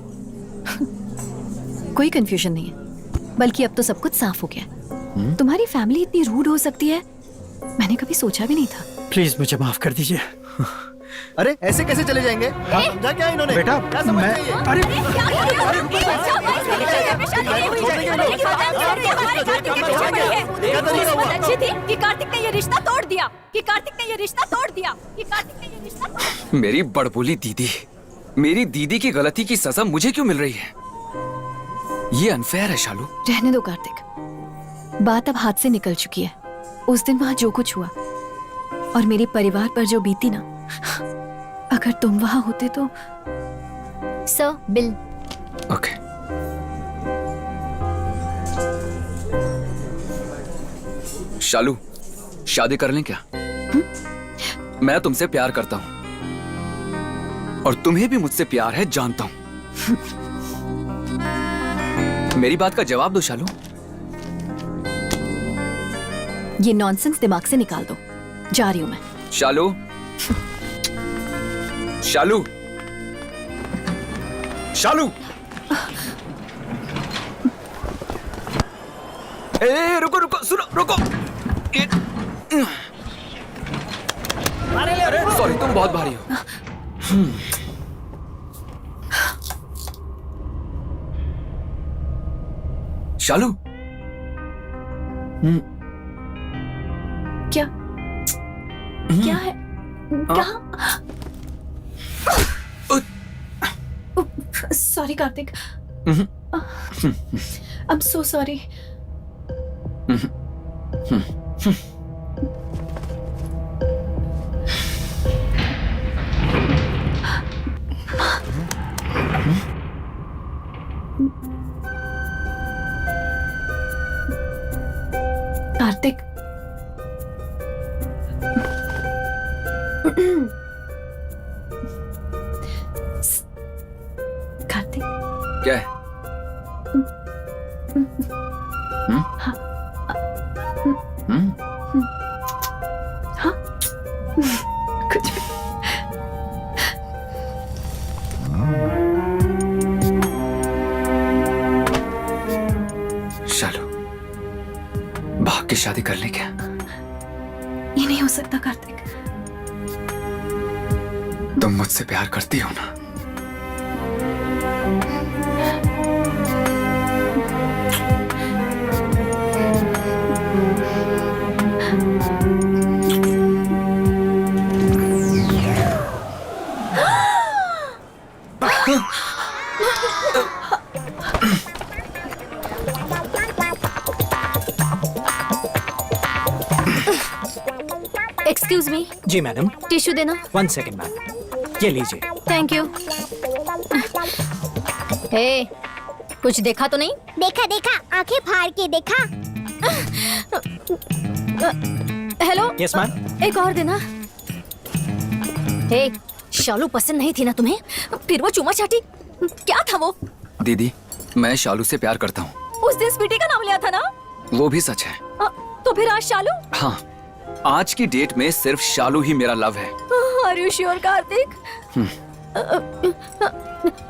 S4: कोई कंफ्यूजन नहीं है, बल्कि अब तो सब कुछ साफ हो गया। तुम्हारी फैमिली इतनी रूड हो सकती है, मैंने कभी सोचा भी नहीं था।
S8: प्लीज मुझे माफ कर दीजिए।
S1: अरे ऐसे कैसे चले जाएंगे? समझा क्या इन्होंने?
S8: बेटा,
S1: क्या समझ
S8: मैं
S1: चाहिए?
S8: अरे
S9: अच्छी थी कि कार्तिक ने ये रिश्ता तोड़ दिया, कि कार्तिक ने ये रिश्ता तोड़ दिया, कि कार्तिक ने ये रिश्ता तोड़ दिया।
S6: मेरी बड़बोली दीदी, मेरी दीदी की गलती की सजा मुझे क्यों मिल रही है? ये अनफेयर है शालू।
S4: रहने दो कार्तिक, बात अब हाथ से निकल चुकी है। उस दिन वहां जो कुछ हुआ और मेरे परिवार पर जो बीती ना, अगर तुम वहां होते तो।
S3: Sir, bill.
S6: ओके। शालू, शादी कर लें क्या? मैं तुमसे प्यार करता हूं और तुम्हें भी मुझसे प्यार है, जानता हूं। मेरी बात का जवाब दो शालू।
S4: ये नॉनसेंस दिमाग से निकाल दो, जा रही हूं मैं।
S6: शालू, शालू, शालू। ए, रुको रुको, सुनो, रुको। सॉरी, तुम बहुत भारी हो। शालू,
S4: क्या है? क्या? Sorry Kartik. I am so sorry. Kartik, Kartik,
S6: क्या है?
S4: हाँ, कुछ भी।
S6: शालू, भाग के शादी कर ले क्या?
S4: ये नहीं हो सकता कार्तिक।
S6: तुम मुझसे प्यार करती हो ना?
S10: एक्सक्यूज मी,
S12: जी मैडम,
S10: टिश्यू देना।
S12: 1 सेकंड मैम, ये लीजिए।
S10: Thank you. हे, कुछ देखा तो नहीं?
S3: देखा देखा, आंखें फाड़ के देखा।
S10: हेलो।
S12: Yes ma'am.
S10: एक और देना। हे, शालू पसंद नहीं थी ना तुम्हें? फिर वो चुमा चाटी, क्या था वो?
S6: दीदी, मैं शालू से प्यार करता हूँ।
S10: उस दिन स्वीटी का नाम लिया था ना?
S6: वो भी सच है।
S10: तो फिर आज शालू?
S6: हाँ, आज की डेट में सिर्फ शालू ही मेरा लव है।
S10: Are you sure Kartik?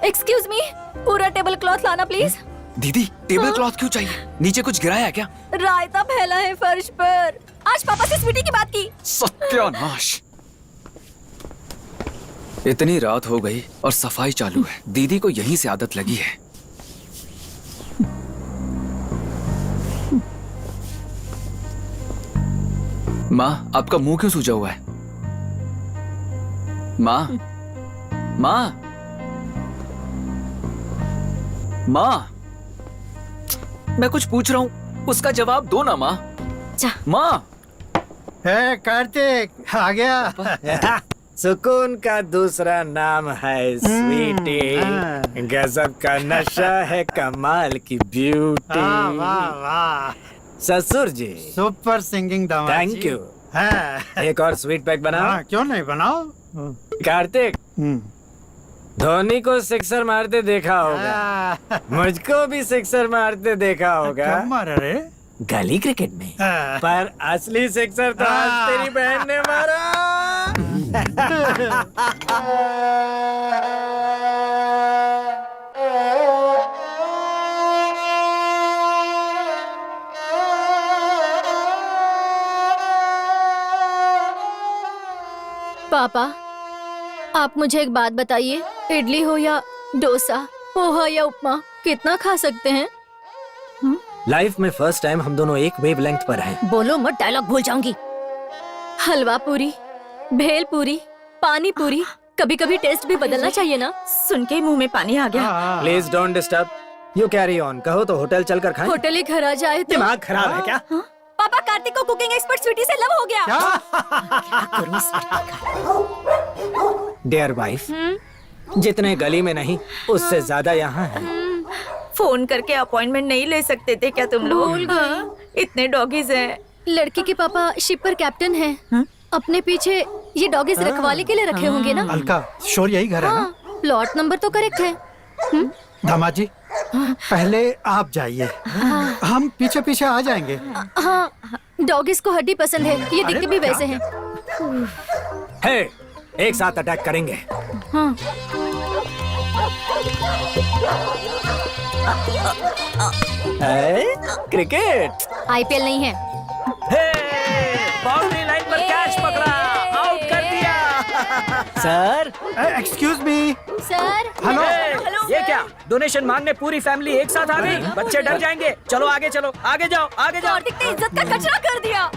S10: Excuse me, पूरा टेबल क्लॉथ लाना प्लीज।
S6: दीदी, टेबल क्लॉथ क्यों चाहिए? नीचे कुछ गिराया है क्या?
S10: रायता फैला है फर्श पर। आज पापा से स्वीटी की बात की।
S6: सत्यानाश! इतनी रात हो गई और सफाई चालू है। दीदी को यहीं से आदत लगी है। माँ, आपका मुंह क्यों सूजा हुआ है? माँ, माँ, माँ, मैं कुछ पूछ रहा हूँ, उसका जवाब दो ना माँ। माँ।
S8: हे कार्तिक, आ गया।
S12: सुकून का दूसरा नाम है स्वीटी। गजब का नशा है, कमाल की ब्यूटी।
S8: वाह वाह,
S12: ससुर जी,
S8: सुपर सिंगिंग दामाद।
S12: Thank you. एक और स्वीट पैक बनाओ।
S8: क्यों नहीं बनाओ?
S12: कार्तिक, धोनी को सिक्सर मारते देखा होगा, मुझको भी सिक्सर मारते देखा होगा।
S8: कब मारा रे?
S12: गली क्रिकेट में। पर असली सिक्सर तो आज तेरी बहन ने मारा।
S10: पापा, आप मुझे एक बात बताइए, इडली हो या डोसा, पोहा या उपमा, कितना खा सकते हैं?
S12: लाइफ में फर्स्ट टाइम हम दोनों एक वेवलेंथ पर हैं।
S10: बोलो मत, डायलॉग भूल जाऊंगी। हलवा पूरी, भेल पूरी, पानी पूरी, कभी कभी टेस्ट भी बदलना चाहिए ना।
S9: सुन के मुंह में पानी आ गया।
S12: Please don't disturb, you carry on. कहो तो होटल चलकर खाएं।
S10: होटल ही घर आ जाए तो।
S12: दिमाग खराब है क्या?
S10: पापा, कार्तिक को कुकिंग एक्सपर्ट स्वीटी से लव हो गया।
S12: डियर वाइफ, जितने गली में नहीं, उससे ज्यादा यहाँ है।
S9: फोन करके अपॉइंटमेंट नहीं ले सकते थे क्या तुम लोग? इतने डॉगीज हैं।
S10: लड़की के पापा शिप पर कैप्टन हैं। अपने पीछे ये डॉगीज रखवाले के लिए रखे होंगे ना?
S8: अलका, शोर यही घर है ना?
S10: प्लॉट नंबर तो करेक्ट है।
S8: दामाद जी, पहले आप जाइए, हम पीछे पीछे आ जाएंगे।
S10: हाँ, डॉगीज को हड्डी पसंद है, ये दिखते भी वैसे हैं।
S12: हे, एक साथ अटैक करेंगे।
S10: हाँ।
S12: क्रिकेट
S10: IPL नहीं है।
S12: बाउंड्री लाइन पर कैच पकड़ा, आउट कर दिया। Sir
S8: excuse me.
S3: Sir
S8: hello.
S12: ये क्या डोनेशन मांगने पूरी फैमिली एक साथ आ गई? बच्चे डर जाएंगे। चलो आगे चलो, आगे जाओ, आगे जाओ।
S9: कार्तिक ने इज्जत का कचरा कर दिया।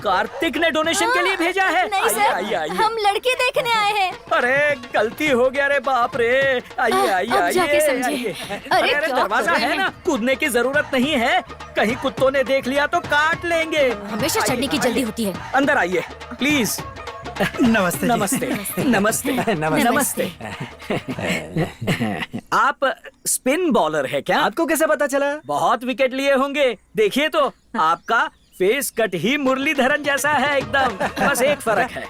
S12: कार्तिक ने डोनेशन के लिए भेजा है?
S9: नहीं
S12: आइए,
S9: सर,
S12: आइए, आइए।
S9: हम लड़की देखने आए हैं।
S12: अरे गलती हो गया रे बाप रे। आइए आइए
S9: अब जाके
S12: आइए,
S9: समझे।
S12: आइए।
S9: अरे
S12: अरे
S9: क्या
S12: दरवाजा
S9: कर रहे
S12: है ना,
S9: हैं?
S12: कूदने की जरूरत नहीं है। कहीं कुत्तों ने देख लिया तो काट लेंगे।
S9: हमेशा चढ़ने की जल्दी होती है।
S12: अंदर आइए प्लीज।
S8: नमस्ते जी।
S12: नमस्ते नमस्ते नमस्ते। आप स्पिन बॉलर है क्या? आपको कैसे पता चला? बहुत विकेट लिए होंगे। देखिए तो आपका फेस कट ही मुरलीधरन जैसा है एकदम। बस एक फर्क है,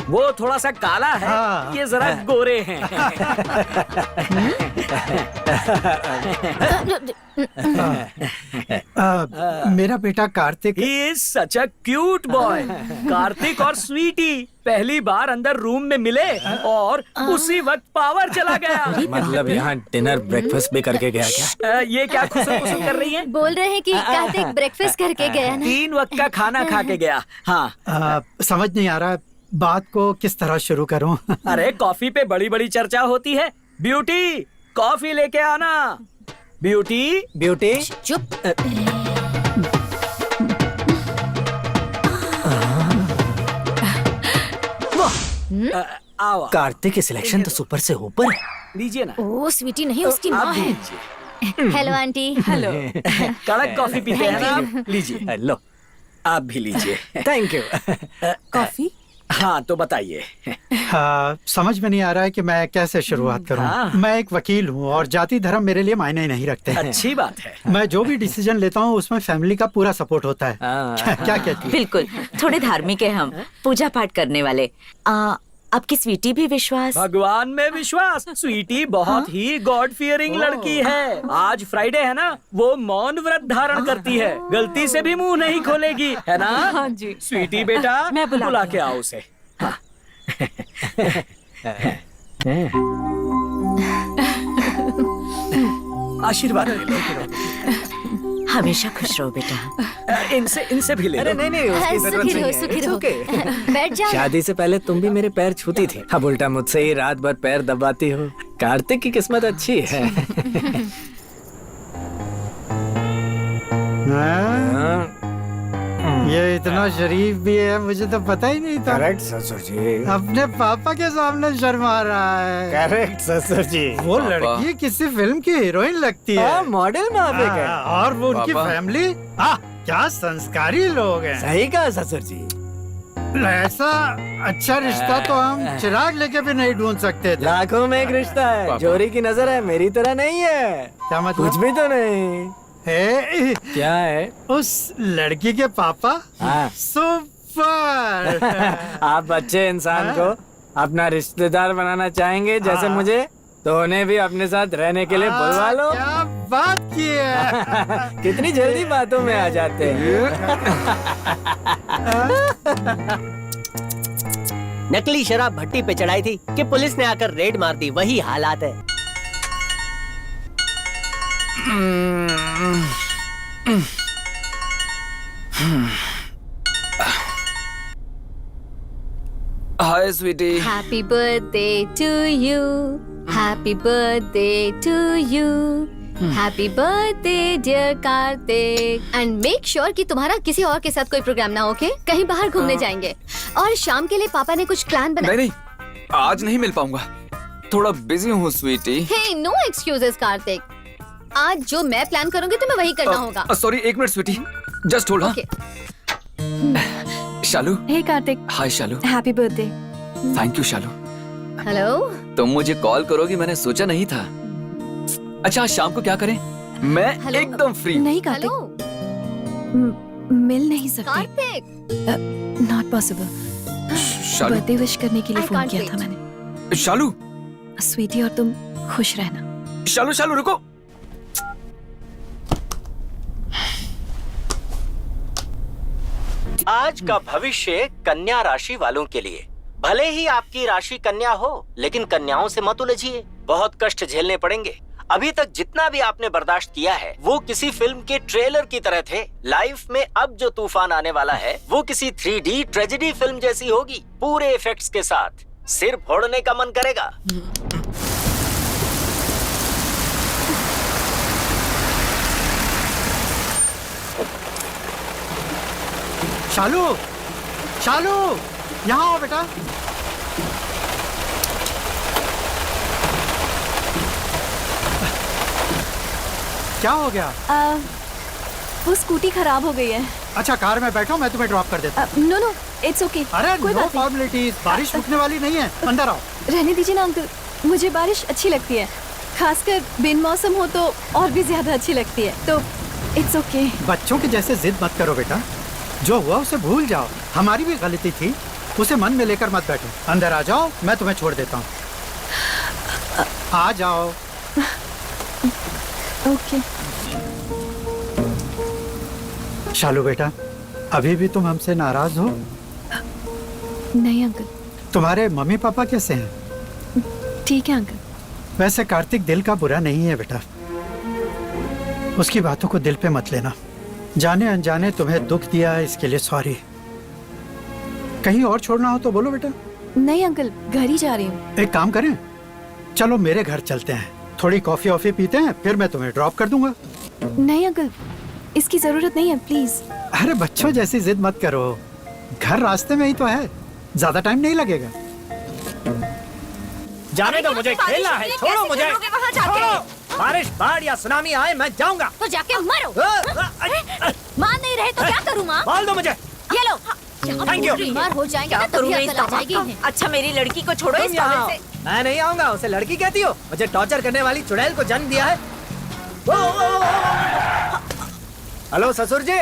S12: वो थोड़ा सा काला है,
S8: हाँ।
S12: ये जरा गोरे हैं।
S8: मेरा बेटा Kartik.
S12: He is such a cute boy. Kartik और स्वीटी पहली बार अंदर रूम में मिले और उसी वक्त पावर चला गया।
S11: मतलब यहाँ डिनर ब्रेकफास्ट भी करके गया क्या?
S12: ये क्या खुसुम खुसुम कर रही हैं?
S9: बोल रहे हैं कि कार्तिक ब्रेकफास्ट करके गया ना।
S12: 3 वक्त का खाना खा के गया। हाँ।
S8: समझ नहीं आ रहा बात को किस तरह शुरू करूं।
S12: अरे कॉफी पे बड़ी बड़ी चर्चा होती है। ब्यूटी कॉफी लेके आना। ब्यूटी ब्यूटी
S9: चुप।
S12: आओ।
S11: कार्तिक की सिलेक्शन तो सुपर से ऊपर है।
S12: लीजिए ना।
S9: ओ स्वीटी नहीं, उसकी माँ है। Hello aunty. हेलो।
S12: कड़क कॉफी पीते हैं ना आप? लीजिए।
S11: हेलो।
S12: आप भी लीजिए।
S11: Thank you.
S13: कॉफी?
S12: हाँ तो बताइए।
S8: समझ में नहीं आ रहा है कि मैं कैसे शुरुआत करूं। मैं एक वकील हूं और जाति धर्म मेरे लिए मायने नहीं रखते हैं।
S12: अच्छी बात है।
S8: मैं जो भी डिसीजन लेता हूं उसमें फैमिली का पूरा सपोर्ट होता है। क्या कहती है?
S9: बिल्कुल, थोड़े धार्मिक है हम, पूजा पाठ करने वाले। आपकी स्वीटी भी विश्वास?
S12: भगवान में विश्वास। स्वीटी बहुत ही गॉड फियरिंग लड़की है। आज फ्राइडे है ना, वो मौन व्रत धारण करती है। गलती से भी मुंह नहीं खोलेगी, है ना?
S13: हाँ जी।
S12: स्वीटी बेटा,
S13: मैं
S12: बुला के आओ उसे। हाँ। आशीर्वाद ले लो।
S9: हमेशा खुश रहो बेटा।
S12: इनसे भी ले लो।
S11: अरे नहीं उसकी जरूरत
S9: सुखी
S11: नहीं
S9: रहो,
S11: है।
S9: सुखी
S11: It's
S9: रहो।
S11: okay।
S9: बैठ जाओ।
S11: शादी से पहले तुम भी मेरे पैर छूती थी, अब उल्टा मुझसे ही रात भर पैर दबाती हो। कार्तिक की किस्मत अच्छी है।
S8: हाँ? ये इतना शरीफ भी है, मुझे तो पता ही नहीं था।
S11: करेक्ट ससुर जी।
S8: अपने पापा के सामने शर्मा रहा है।
S11: करेक्ट ससुर जी।
S8: वो लड़की किसी फिल्म की हीरोइन लगती है।
S11: मॉडल में आप एक है।
S8: और वो उनकी
S6: पापा।
S8: फैमिली क्या संस्कारी लोग हैं।
S11: सही कहा ससुर जी।
S8: ऐसा अच्छा रिश्ता तो हम चिराग लेके भी नहीं ढूंढ सकते थे।
S11: लाखों में एक रिश्ता है,
S6: पापा।
S11: जोरी की नजर है, मेरी तरह नहीं है।
S8: क्या मतलब?
S11: कुछ भी तो नहीं। क्या है?
S8: उस लड़की के पापा
S11: हाँ।
S8: सुपर।
S11: आप अच्छे इंसान को अपना रिश्तेदार बनाना चाहेंगे जैसे मुझे, तो उन्हें भी अपने साथ रहने के लिए बुलवा लो।
S8: क्या बात की है।
S11: कितनी जल्दी बातों में आ जाते हैं।
S2: नकली शराब भट्टी पे चढ़ाई थी कि पुलिस ने आकर रेड मार दी, वही हालात है।
S6: हाय Sweety.
S10: Happy birthday to you. Happy birthday to you. Happy birthday dear Kartik. And make sure कि तुम्हारा किसी और के साथ कोई प्रोग्राम ना हो, ओके? कहीं बाहर घूमने जाएंगे। और शाम के लिए पापा ने कुछ प्लान बना।
S6: नहीं आज नहीं मिल पाऊंगा, थोड़ा बिजी हूँ Sweety.
S10: Hey, no excuses Kartik. आज जो मैं प्लान करूंगी तुम्हें वही करना होगा।
S6: सॉरी, एक minute Sweety, just hold.
S10: Okay.
S6: Shalu.
S4: Hey Kartik,
S6: hi Shalu.
S4: Happy birthday.
S6: Thank you Shalu.
S10: Hello.
S6: तुम मुझे कॉल करोगी मैंने सोचा नहीं था। अच्छा आज शाम को क्या करें? मैं
S10: हेलो।
S6: एकदम फ्री।
S4: नहीं कार्तिक,
S10: हेलो
S4: मिल नहीं सकते।
S10: Kartik.
S4: Not possible.
S6: Shalu.
S4: Birthday wish करने के लिए
S10: I
S4: फोन
S10: can't
S4: किया
S10: wait.
S4: था मैंने।
S6: शालू।
S4: स्वीटी और तुम खुश रहना।
S6: शालू शालू रुको।
S14: आज का भविष्य कन्या राशि वालों के लिए। भले ही आपकी राशि कन्या हो, लेकिन कन्याओं से मत उलझिए, बहुत कष्ट झेलने पड़ेंगे। अभी तक जितना भी आपने बर्दाश्त किया है वो किसी फिल्म के ट्रेलर की तरह थे। लाइफ में अब जो तूफान आने वाला है वो किसी 3D ट्रेजेडी फिल्म जैसी होगी, पूरे इफेक्ट्स के साथ। सिर फोड़ने का मन करेगा।
S8: शालू, शालू, यहाँ आओ बेटा। क्या हो गया?
S4: वो स्कूटी खराब हो गई है।
S8: अच्छा, कार में बैठो, मैं तुम्हें ड्रॉप कर देता हूँ।
S4: No no, it's okay.
S8: अरे
S4: कोई
S8: नो
S4: बात नहीं।
S8: फॉर्मेलिटीज, बारिश रुकने वाली नहीं है, अंदर आओ।
S4: रहने दीजिए ना अंकल, मुझे बारिश अच्छी लगती है, खासकर बिन मौसम हो तो और भी ज्यादा अच्छी लगती है, तो इट्स ओके।
S8: बच्चों के जैसे जिद मत करो बेटा, जो हुआ उसे भूल जाओ। हमारी भी गलती थी, उसे मन में लेकर मत बैठो। अंदर आ जाओ, मैं तुम्हें छोड़ देता हूँ। आ जाओ।
S4: ओके।
S8: शालू बेटा, अभी भी तुम हमसे नाराज हो?
S4: नहीं अंकल।
S8: तुम्हारे मम्मी पापा कैसे हैं?
S4: ठीक है अंकल।
S8: वैसे कार्तिक दिल का बुरा नहीं है बेटा, उसकी बातों को दिल पे मत लेना। जाने अनजाने तुम्हें दुख दिया है, इसके लिए सॉरी। कहीं और छोड़ना हो तो बोलो बेटा।
S4: नहीं अंकल, घर ही जा रही हूँ।
S8: एक काम करें, चलो मेरे घर चलते हैं, थोड़ी कॉफी वॉफी पीते हैं, फिर मैं तुम्हें ड्रॉप कर दूंगा।
S4: नहीं अंकल, इसकी जरूरत नहीं है, प्लीज।
S8: अरे बच्चों जैसी जिद मत करो, घर रास्ते में ही तो है, ज्यादा टाइम नहीं लगेगा।
S12: जाने दो, मुझे खेलना है, छोड़ो मुझे। छोड़ो। बारिश, बाढ़ या सुनामी आए, मैं जाऊंगा।
S9: तो जाके मरो। मान नहीं रहे तो क्या करूँ माँ?
S12: बोल दो मुझे।
S9: ये लो।
S12: Thank you.
S9: बीमार हो जाएंगे ना, तभी अकल आ जाएगी। अच्छा, मेरी लड़की को छोड़ो इस
S12: यहाँ
S9: कॉलेज से।
S12: मैं नहीं आऊंगा। उसे लड़की कहती हो? मुझे टॉर्चर करने वाली चुड़ैल को जन्म दिया है। हेलो ससुर जी।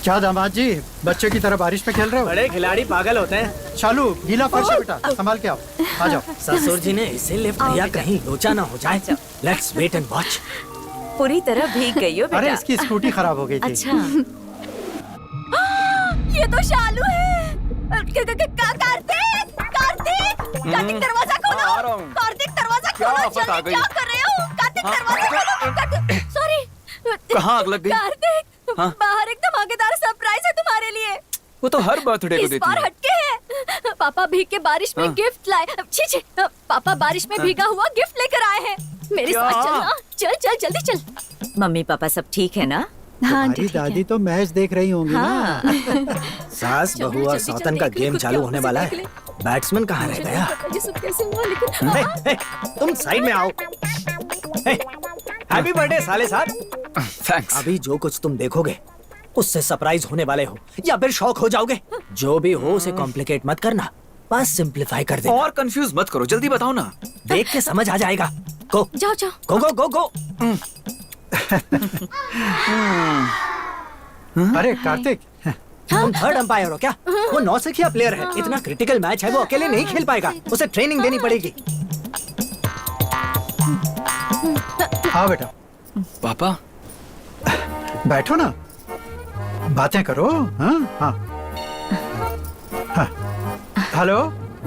S8: क्या दामाद जी, बच्चे की तरह बारिश में खेल रहे हो?
S12: बड़े खिलाड़ी पागल होते हैं।
S8: शालू, गीला फर्श है बेटा, संभाल के आओ। आ जाओ।
S12: ससुर जी ने इसे लिफ्ट दिया, कहीं लोचा ना हो जाए। Let's wait and watch.
S9: पूरी तरह भीग गई हो बेटा।
S8: अरे इसकी स्कूटी खराब हो गई थी।
S9: अच्छा। ये तो शालू है। कार्तिक, कार्तिक दरवाजा खोलो। कार्तिक दरवाजा खोलो, जल्दी क्या कर रहे हो? कार्तिक दरवाजा खोलो। सॉरी।
S6: कहाँ आग लग गई?
S9: कार्तिक,
S6: हाँ?
S9: बाहर एक धमाकेदार सरप्राइज है तुम्हारे लिए।
S6: वो तो हर बर्थडे को
S9: इस
S6: देती
S9: बार
S6: है।
S9: हटके है। पापा भीग के बारिश में
S6: हाँ?
S9: गिफ्ट लाए। छी छी, पापा बारिश में भीगा हुआ गिफ्ट लेकर आए हैं। मेरे
S6: क्या?
S9: साथ चलना। चल चल जल्दी चल। मम्मी पापा सब ठीक है ना?
S4: हाँ
S8: तुम्हारी दादी तो मैच देख रही होंगी
S9: हाँ।
S8: ना।
S12: सास बहू और सौतन का गेम चालू होने वाला है। बैट्समैन कहाँ रह गया? तुम साइड में आओ। हैप्पी बर्थडे साले साहब।
S6: थैंक्स।
S12: अभी जो कुछ तुम देखोगे उससे सरप्राइज होने वाले हो या फिर शॉक हो जाओगे। जो भी हो उसे कॉम्प्लिकेट मत करना, बस सिंप्लीफाई कर देना।
S6: और कंफ्यूज मत करो, जल्दी बताओ ना।
S12: देख के समझ आ जाएगा। गो
S9: जाओ जाओ।
S12: गो गो गो गो।
S8: अरे कार्तिक,
S12: तुम थर्ड अंपायर हो क्या? वो नौसिखिया प्लेयर है, इतना क्रिटिकल मैच है, वो अकेले नहीं खेल पाएगा, उसे ट्रेनिंग देनी पड़ेगी।
S8: हाँ बेटा।
S6: पापा
S8: बैठो ना, बातें करो। हाँ हाँ हाँ। Hello,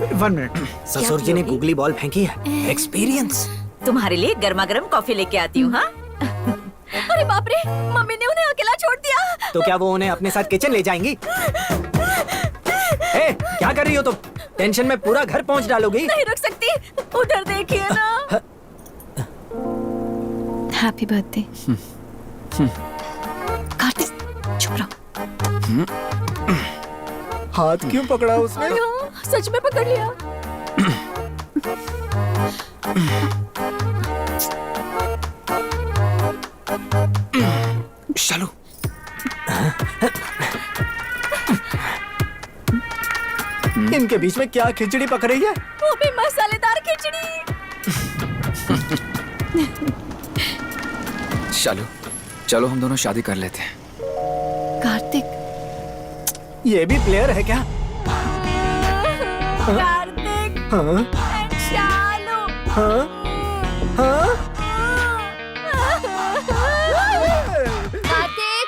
S8: 1 minute.
S12: ससुर जी ने गूगली बॉल फेंकी है। एक्सपीरियंस।
S9: तुम्हारे लिए गर्मा गर्म कॉफी लेके आती हूँ। हाँ। अरे बाप रे, मम्मी ने उन्हें अकेला छोड़ दिया।
S12: तो क्या वो उन्हें अपने साथ किचन ले जाएंगी? ए, क्या कर रही हो तुम? टेंशन में पूरा घर पहुंच डालोगी।
S9: नहीं रुक सकती, उधर देखिए ना।
S4: Happy birthday. कार्तिक, चुप रहो।
S12: हाथ क्यों पकड़ा उसने?
S9: हाँ, सच में पकड़ लिया।
S6: शालू,
S12: इनके बीच में क्या खिचड़ी पक रही है?
S9: वो भी मसालेदार खिचड़ी।
S6: शालू, चलो हम दोनों शादी कर लेते हैं।
S4: कार्तिक,
S12: ये भी प्लेयर है क्या?
S9: कार्तिक,
S12: हाँ?
S9: शालू।
S12: हाँ? हाँ?
S10: कार्तिक,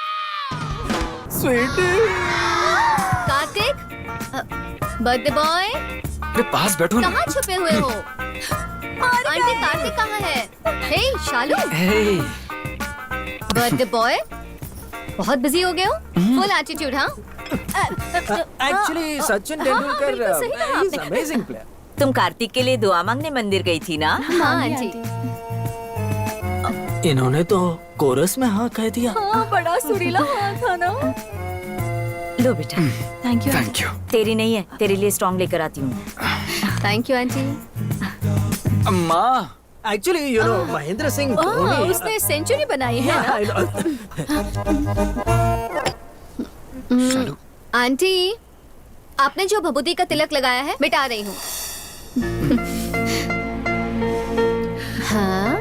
S12: स्वीटी।
S10: कार्तिक, बर्थडे बॉय,
S6: अरे पास बैठो ना।
S10: कहाँ छुपे हुए हो? आंटी कार्तिक कहाँ है? Hey Shalu,
S6: hey,
S10: birthday boy, बहुत बिजी हो गए हो? Full attitude. हाँ,
S11: actually Sachin Tendulkar is amazing player.
S9: तुम कार्तिक के लिए दुआ मांगने मंदिर गई थी ना?
S10: हाँ आंटी।
S12: इन्होंने तो कोरस में हाँ कह दिया।
S10: हाँ, बड़ा सुरीला हाँ था ना।
S9: लो बेटा।
S4: Thank you.
S6: Thank you.
S9: तेरी नहीं है, तेरे लिए स्ट्रॉन्ग लेकर आती हूँ।
S10: Thank you aunty.
S6: माँ
S12: actually you know Mahendra Singh Dhoni
S10: उसने सेंचुरी बनाई है ना।
S6: शालू
S10: आंटी, आपने जो भभूति का तिलक लगाया है मिटा रही हूँ। हाँ,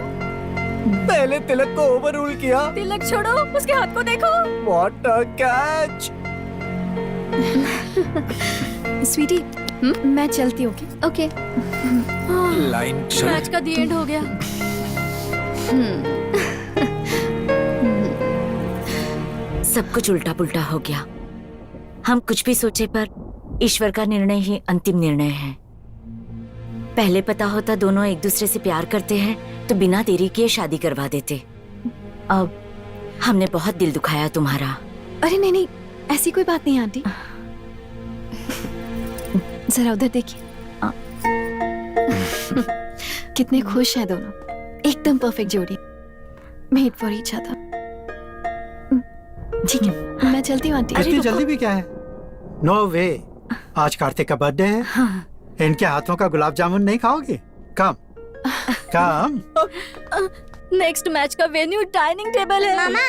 S12: पहले तिलक को ओवर रूल किया।
S10: तिलक छोड़ो, उसके हाथ को देखो।
S12: What a catch.
S4: स्वीटी, मैं चलती हूँ।
S10: ओके।
S12: लाइन
S10: मैच का दी एंड हो गया।
S9: सब कुछ उल्टा पुल्टा हो गया। हम कुछ भी सोचे पर ईश्वर का निर्णय ही अंतिम निर्णय है। पहले पता होता दोनों एक दूसरे से प्यार करते हैं तो बिना देरी किए शादी करवा देते। अब हमने बहुत दिल दुखाया तुम्हारा।
S4: अरे नहीं नहीं, ऐसी कोई बात नहीं आंटी। जरा उधर देखिए। कितने खुश हैं दोनों, एकदम परफेक्ट जोड़ी, मेड फॉर ईच अदर। ठीक है, मैं चलती हूँ आंटी।
S8: इतनी जल्दी भी क्या है? नो वे, आज कार्तिक का बर्थडे है। इनके हाथों का गुलाब जामुन नहीं खाओगे? कम कम।
S10: नेक्स्ट मैच का वेन्यू डाइनिंग टेबल है।
S3: मामा,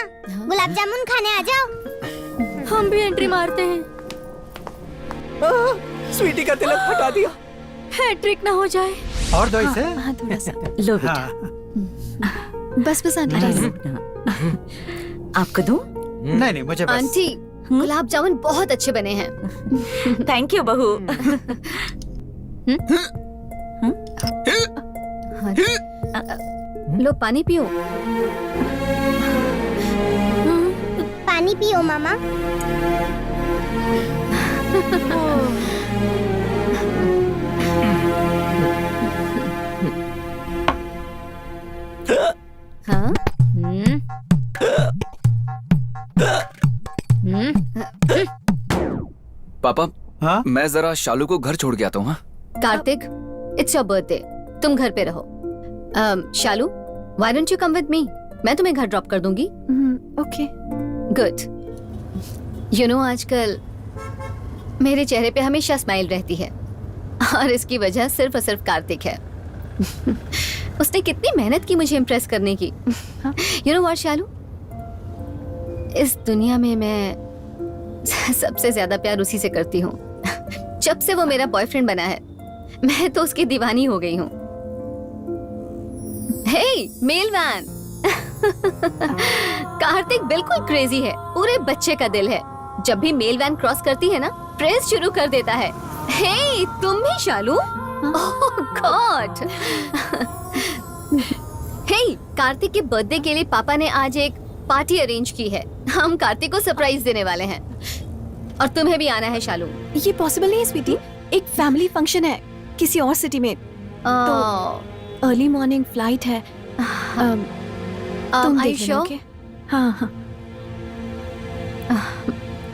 S3: गुलाब जामुन खाने आ जाओ।
S10: हम भी एंट्री मारते हैं।
S12: स्वीटी का तिलक हटा दिया।
S10: हैट्रिक ना हो जाए।
S8: और दो इसे।
S4: हाँ थोड़ा सा।
S9: लो बेटा।
S8: हाँ।
S4: बस बस आंटी बस।
S9: आपको दूं?
S8: नहीं नहीं, मुझे बस।
S10: आंटी, गुलाब जामुन बहुत अच्छे बने हैं।
S9: थैंक यू बहू।
S10: लो पानी पियो।
S3: पानी पियो मामा।
S10: हाँ?
S6: पापा,
S8: हाँ?
S6: मैं जरा शालू को घर छोड़ के आता हूँ। हाँ?
S10: कार्तिक, इट्स योर बर्थडे, तुम घर पे रहो। Shalu, why don't you come with me? मैं तुम्हें घर ड्रॉप कर दूंगी।
S4: ओके।
S10: गुड। यू नो, आजकल मेरे चेहरे पे हमेशा स्माइल रहती है और इसकी वजह सिर्फ और सिर्फ कार्तिक है। उसने कितनी मेहनत की मुझे इम्प्रेस करने की। यू नो व्हाट शालू, इस दुनिया में मैं सबसे ज्यादा प्यार उसी से करती हूँ। जब से वो मेरा बॉयफ्रेंड बना है मैं तो उसकी दीवानी हो गई हूँ। हे मेल वैन। कार्तिक बिल्कुल क्रेजी है, पूरे बच्चे का दिल है। जब भी मेल वैन क्रॉस करती है ना, प्रेस शुरू कर देता है। हे तुम भी शालू? ओह गॉड। हे, कार्तिक के बर्थडे के लिए पापा ने आज एक पार्टी अरेंज की है। हम कार्तिक को सरप्राइज देने वाले हैं और तुम्हें भी आना है शालू।
S4: ये पॉसिबल नहीं है स्वीटी, एक फैमिली फंक्शन है किसी और सिटी में, तो अर्ली मॉर्निंग फ्लाइट है। तुम देख लेना, ओके? हाँ हाँ।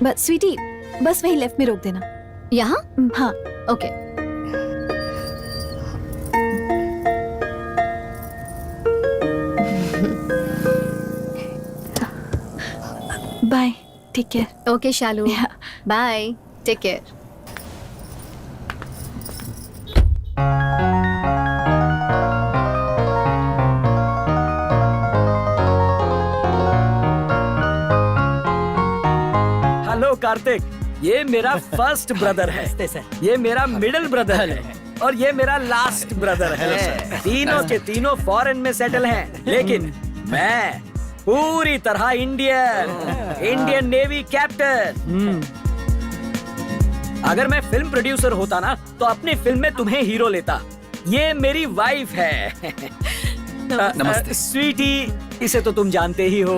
S4: बस स्वीटी, बस वहीं लेफ्ट में रोक देना।
S10: यहाँ?
S4: हाँ
S10: okay.
S4: Bye, take care.
S10: Okay Shalu, bye, take care.
S12: Hello Kartik, ये मेरा फर्स्ट ब्रदर है, ये मेरा मिडिल ब्रदर है और ये मेरा लास्ट ब्रदर है। तीनों के तीनों फॉरेन में सेटल हैं, लेकिन मैं पूरी तरह इंडियन नेवी कैप्टन। अगर मैं फिल्म प्रोड्यूसर होता ना तो अपनी फिल्म में तुम्हें हीरो लेता। ये मेरी वाइफ है।
S6: नमस्ते।
S12: स्वीटी, इसे तो तुम जानते ही हो।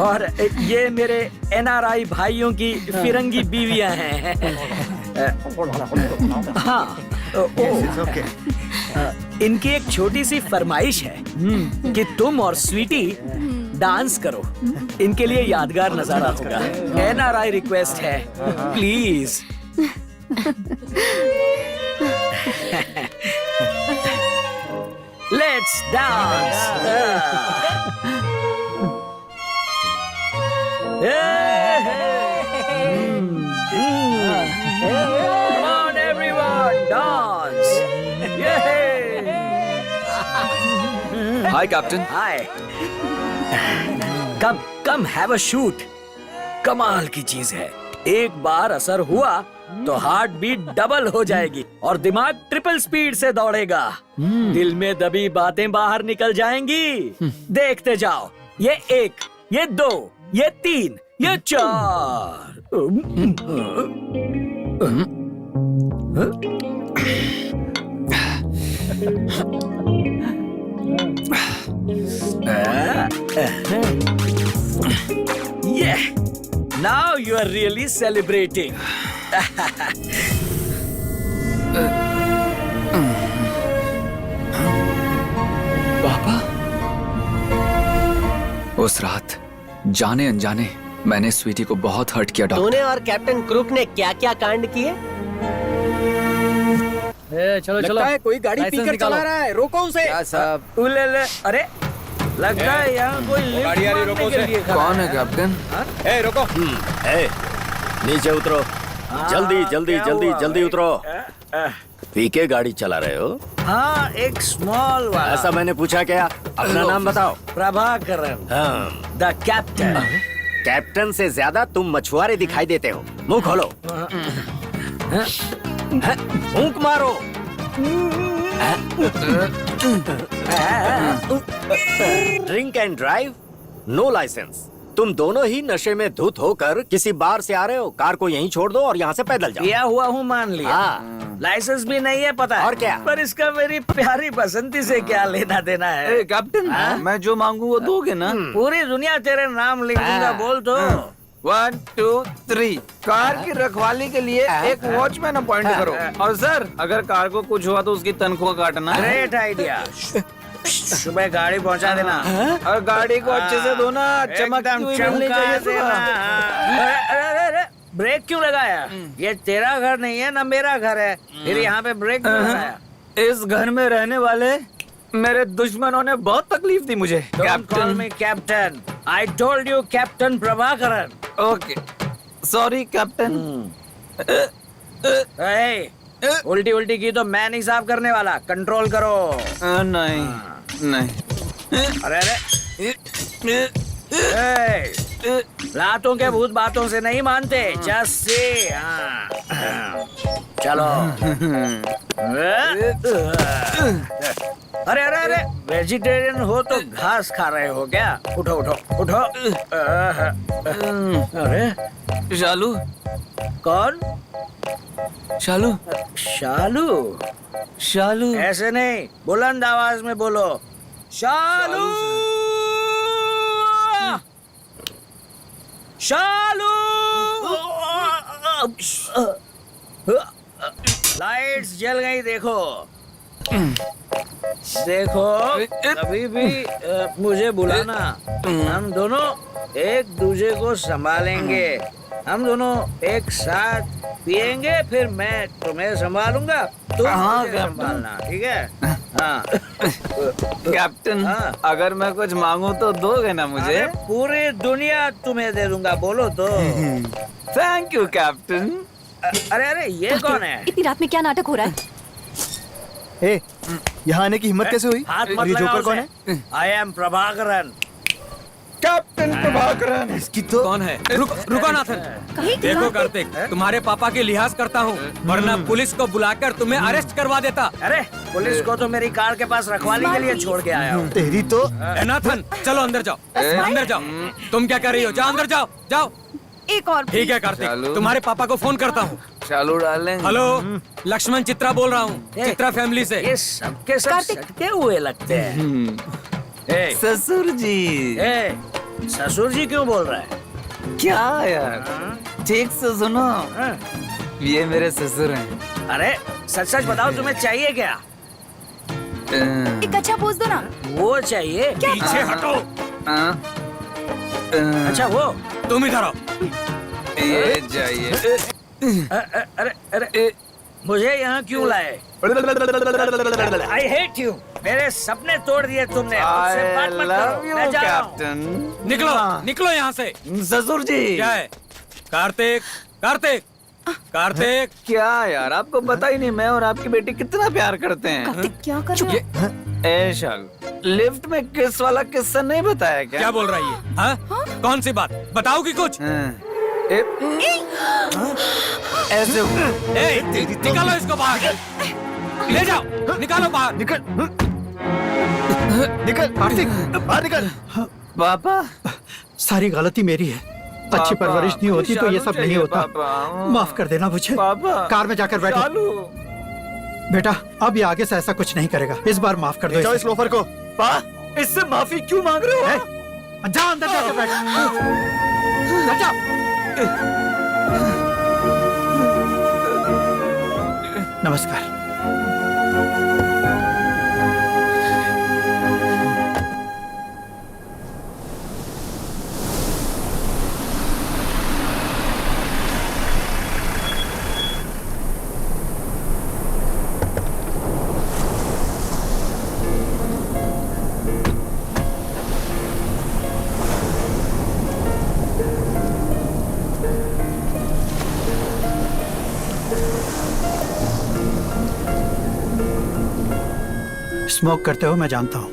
S12: और ये मेरे NRI भाइयों की फिरंगी बीवियां हैं। हाँ, इनकी एक छोटी सी फरमाइश है कि तुम और स्वीटी डांस करो, इनके लिए यादगार नजारा होगा। NRI रिक्वेस्ट है, please. Let's dance. Come on everyone, dance.
S5: Hi captain.
S12: Hi. Come have a shoot. कमाल की चीज है, एक बार असर हुआ तो हार्ट बीट डबल हो जाएगी और दिमाग ट्रिपल स्पीड से दौड़ेगा। दिल में दबी बातें बाहर निकल जाएंगी। देखते जाओ, ये 1, ये 2, ये 3, ये 4। Yeah, now you are really celebrating.
S5: पापा, उस रात जाने अनजाने मैंने स्वीटी को बहुत हर्ट किया डॉक्टर।
S2: तूने और कैप्टन क्रूक ने क्या क्या कांड किए?
S7: चलो
S11: लगता है कोई गाड़ी पीकर चला रहा है, रोको उसे।
S12: क्या साहब? उले, अरे लगता है यहाँ कोई लिफ्ट
S11: गाड़ी आ रही, रोको
S12: मारने के
S11: उसे।
S12: लिए खड़ा
S5: कौन है कैप्टन?
S11: ए रोको।
S14: नीचे उतरो, जल्दी जल्दी
S12: क्या
S14: जल्दी
S12: हुआ
S14: जल्दी
S12: भाई?
S14: उतरो। पीके गाड़ी चला रहे हो?
S12: हाँ, एक स्मॉल वाला।
S14: ऐसा मैंने पूछा क्या? अपना नाम बताओ।
S12: प्रभाकरन,
S14: हाँ,
S12: द कैप्टन।
S14: कैप्टन से ज्यादा तुम मछुआरे दिखाई देते हो। मुंह खोलो, फूंक मारो। Drink and drive, no licence. तुम दोनों ही नशे में धुत होकर किसी बार से आ रहे हो। कार को यहीं छोड़ दो और यहाँ से पैदल जाओ।
S12: किया हुआ हूँ, मान लिया।
S14: हाँ।
S12: लाइसेंस भी नहीं है, पता है।
S14: और क्या?
S12: पर इसका मेरी प्यारी बसंती से क्या लेना देना है?
S5: कैप्टन, मैं जो मांगू वो दोगे ना?
S12: पूरी दुनिया तेरे नाम लिख दूंगा, बोल तो।
S6: 1 2 3 कार की रखवाली के लिए एक वॉचमैन अपॉइंट करो। और सर, अगर कार को कुछ हुआ तो उसकी तनख्वाह काटना है।
S12: Great idea. सुबह गाड़ी पहुंचा देना
S6: और गाड़ी को अच्छे से धोना, चमकती हुई मिलनी चाहिए
S12: देना। अरे, ब्रेक क्यों लगाया? ये तेरा घर नहीं है ना मेरा घर है, फिर यहाँ पे ब्रेक क्यों लगाया?
S6: इस घर में रहने वाले मेरे दुश्मनों ने बहुत तकलीफ दी मुझे।
S12: Captain, captain, I told you captain Prabhakaran.
S6: Okay, sorry captain.
S12: उल्टी उल्टी की तो मैं नहीं साफ करने वाला, कंट्रोल करो।
S6: नहीं।
S12: अरे रातों के भूत बातों से नहीं मानते, जस्ट से। चलो। अरे अरे अरे, वेजिटेरियन हो तो घास खा रहे हो क्या? उठो उठो उठो। अरे
S6: शालू।
S12: कौन?
S6: शालू।
S12: शालू?
S6: शालू
S12: ऐसे नहीं, बुलंद आवाज में बोलो। शालू, शालू। लाइट्स जल गई, देखो देखो। कभी भी मुझे बुलाना, हम दोनों एक दूसरे को संभालेंगे। हम दोनों एक साथ पिएंगे, फिर मैं तुम्हें संभालूंगा, तुम मुझे संभालना, ठीक है? हाँ।
S6: कैप्टन, अगर मैं कुछ मांगू तो दोगे ना मुझे?
S12: अरे पूरी दुनिया तुम्हें दे दूंगा, बोलो तो।
S6: Thank you captain.
S12: अरे अरे, ये कौन है?
S4: इतनी रात में क्या नाटक हो रहा है?
S1: यहाँ आने की हिम्मत कैसे हुई?
S12: हाथ मत
S1: ये
S12: लगाओ
S1: जोकर कौन
S12: उसे।
S1: है?
S12: I am Prabhakaran.
S6: Captain Prabhakaran.
S1: इसकी तो
S11: कौन है? रुको नाथन। देखो कार्तिक, तुम्हारे पापा की लिहाज करता हूँ, वरना पुलिस को बुलाकर तुम्हें अरेस्ट करवा देता।
S12: अरे पुलिस को तो मेरी कार के पास रखवाली के लिए छोड़ के आया हूँ।
S1: तेरी तो।
S11: नाथन, चलो अंदर जाओ, अंदर जाओ। तुम क्या कर रही हो? जाओ अंदर जाओ, जाओ।
S13: एक और
S11: ठीक है कार्तिक, तुम्हारे पापा को फोन करता हूँ।
S6: शालू डालेंगे।
S11: हेलो, लक्ष्मण चित्रा बोल रहा हूँ, चित्रा फैमिली से।
S12: ये सबके सब सटके हुए लगते हैं।
S6: ससुर जी।
S12: ससुर जी क्यों बोल रहा है?
S6: क्या यार, ठीक से सुनो, ये मेरे ससुर हैं।
S12: अरे सच सच बताओ, तुम्हें चाहिए क्या?
S4: एक अच्छा पोज दो ना।
S12: वो चाहिए?
S11: पीछे हटो।
S12: अच्छा वो
S11: तुम इधर आओ।
S6: ये जाइए।
S12: अरे अरे मुझे यहाँ क्यों लाए? I hate you. मेरे सपने तोड़ दिए तुमने। मुझसे बात मत करो। मैं जा रहा हूँ।
S11: निकलो निकलो यहाँ से।
S6: ससुर जी
S11: क्या है? कार्तिक कार्तिक कार्तिक।
S6: क्या यार, आपको पता ही नहीं मैं और आपकी बेटी कितना प्यार करते हैं।
S13: कार्तिक क्या कर रहा है?
S6: ए शालू, लिफ्ट में किस वाला किस्सा नहीं बताया क्या?
S11: क्या बोल रही है? हाँ? कौन सी बात बताओगी कुछ?
S6: ऐसे
S11: निकालो इसको बाहर। ले जाओ, निकालो बाहर।
S1: निकल कार्तिक, बाहर निकल।
S6: पापा,
S8: सारी गलती मेरी है। अच्छी परवरिश नहीं होती तो ये सब नहीं होता। माफ कर देना मुझे। कार में जाकर बैठो। बेटा अब ये आगे से ऐसा कुछ नहीं करेगा। इस बार माफ कर दो
S1: इस लोफर को।
S12: इससे माफी क्यों मांग रहे हो?
S8: जा अंदर जाकर बैठ। जा। नमस्कार। स्मोक करते हो मैं जानता हूं।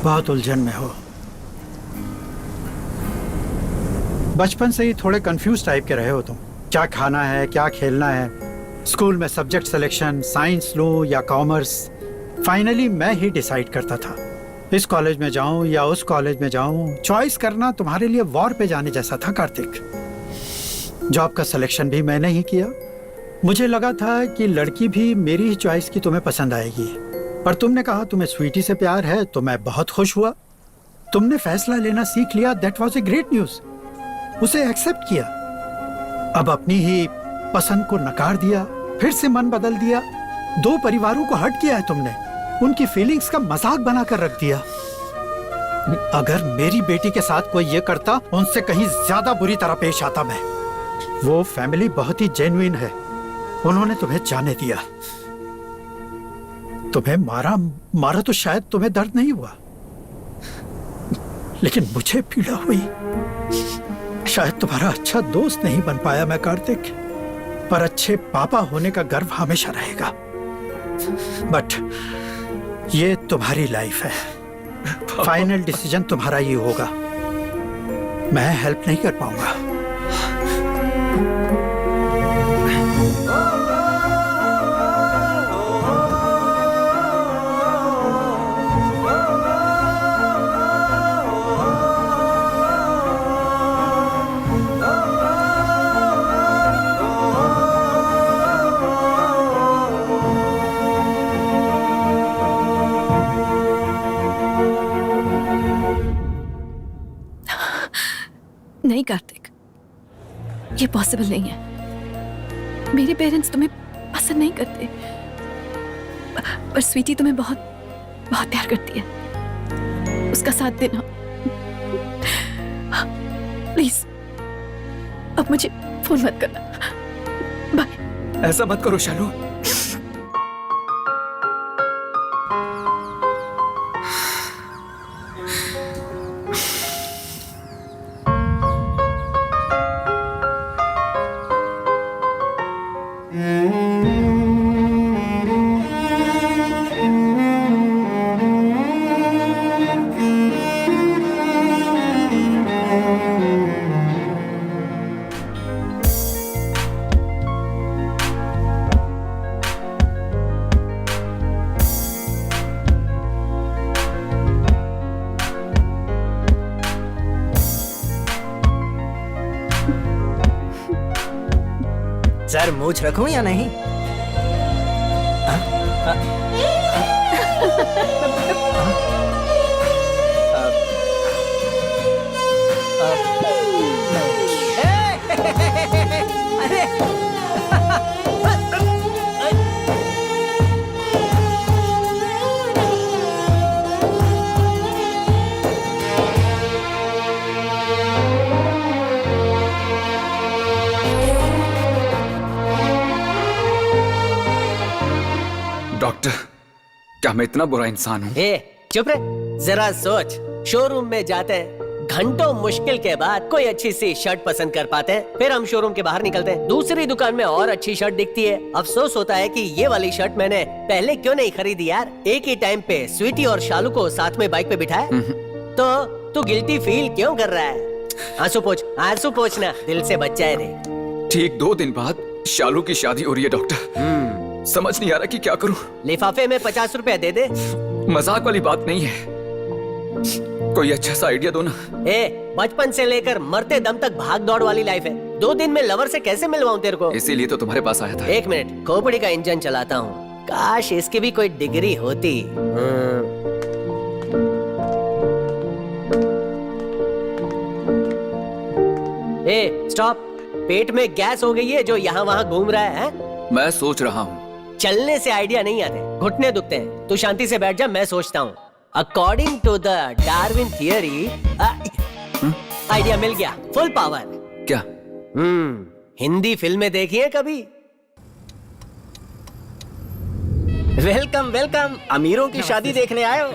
S8: बहुत उलझन में हो। बचपन से ही थोड़े कंफ्यूज टाइप के रहे हो तुम। क्या खाना है, क्या खेलना है, स्कूल में सब्जेक्ट सिलेक्शन, साइंस लूं या कॉमर्स। फाइनली मैं ही डिसाइड करता था इस कॉलेज में जाऊं या उस कॉलेज में जाऊं। चॉइस करना तुम्हारे लिए वॉर पे जाने जैसा था कार्तिक। जॉब का सिलेक्शन भी मैंने ही किया। मुझे लगा था कि लड़की भी मेरी ही चॉइस की तुम्हें पसंद आएगी, पर तुमने कहा तुम्हें स्वीटी से प्यार है तो मैं बहुत खुश हुआ। तुमने फैसला लेना सीख लिया, that was a great news. उसे एक्सेप्ट किया। अब अपनी ही पसंद को नकार दिया, फिर से मन बदल दिया। दो परिवारों को हट किया है तुमने, उनकी फीलिंग्स का मजाक बनाकर रख दिया। अगर मेरी बेटी के साथ कोई ये करता, उनसे कहीं ज्यादा बुरी तरह पेश आता मैं। वो फैमिली बहुत ही जेन्युइन है। उन्होंने तुम्हें जाने दिया। तुम्हें मारा तो शायद तुम्हें दर्द नहीं हुआ, लेकिन मुझे पीड़ा हुई। शायद तुम्हारा अच्छा दोस्त नहीं बन पाया मैं कार्तिक, पर अच्छे पापा होने का गर्व हमेशा रहेगा। बट ये तुम्हारी लाइफ है। फाइनल डिसीजन तुम्हारा ही होगा। मैं हेल्प नहीं कर पाऊंगा।
S4: नहीं कार्तिक, ये पॉसिबल नहीं है। मेरे पेरेंट्स तुम्हें पसंद नहीं करते, पर स्वीटी तुम्हें बहुत बहुत प्यार करती है। उसका साथ देना प्लीज। अब मुझे फोन मत करना। बाय।
S6: ऐसा मत करो शालू।
S14: सर मूछ रखूं या नहीं?
S6: डॉक्टर, क्या मैं इतना बुरा इंसान हूँ?
S2: चुप रहे, जरा सोच। शोरूम में जाते हैं, घंटों मुश्किल के बाद कोई अच्छी सी शर्ट पसंद कर पाते हैं, फिर हम शोरूम के बाहर निकलते हैं, दूसरी दुकान में और अच्छी शर्ट दिखती है। अफसोस होता है कि ये वाली शर्ट मैंने पहले क्यों नहीं खरीदी यार। एक ही टाइम पे स्वीटी और शालू को साथ में बाइक पे बिठाया। तो तू गिल्टी फील क्यों कर रहा है? आंसू पोंछना, दिल से बच्चा है रे।
S6: ठीक 2 दिन बाद शालू की शादी हो रही है डॉक्टर। समझ नहीं आ रहा कि क्या करूं।
S2: लिफाफे में 50 रुपए दे दे।
S6: मजाक वाली बात नहीं है, कोई अच्छा सा आइडिया दो ना।
S2: बचपन से लेकर मरते दम तक भाग दौड़ वाली लाइफ है, 2 दिन में लवर से कैसे मिलवाऊं तेरे को?
S6: इसीलिए तो तुम्हारे पास आया था।
S2: 1 मिनट, खोपड़ी का इंजन चलाता हूँ, काश इसकी भी कोई डिग्री होती। स्टॉप, पेट में गैस हो गई है जो यहाँ वहाँ घूम रहा है?
S6: मैं सोच रहा हूँ।
S2: चलने से आइडिया नहीं आते, घुटने दुखते हैं। तू शांति से बैठ जा, मैं सोचता हूँ। According to the Darwin theory, idea मिल गया, फुल पावर।
S6: क्या?
S2: हिंदी फिल्में देखी है कभी?
S14: वेलकम वेलकम, अमीरों की शादी देखने आए हो?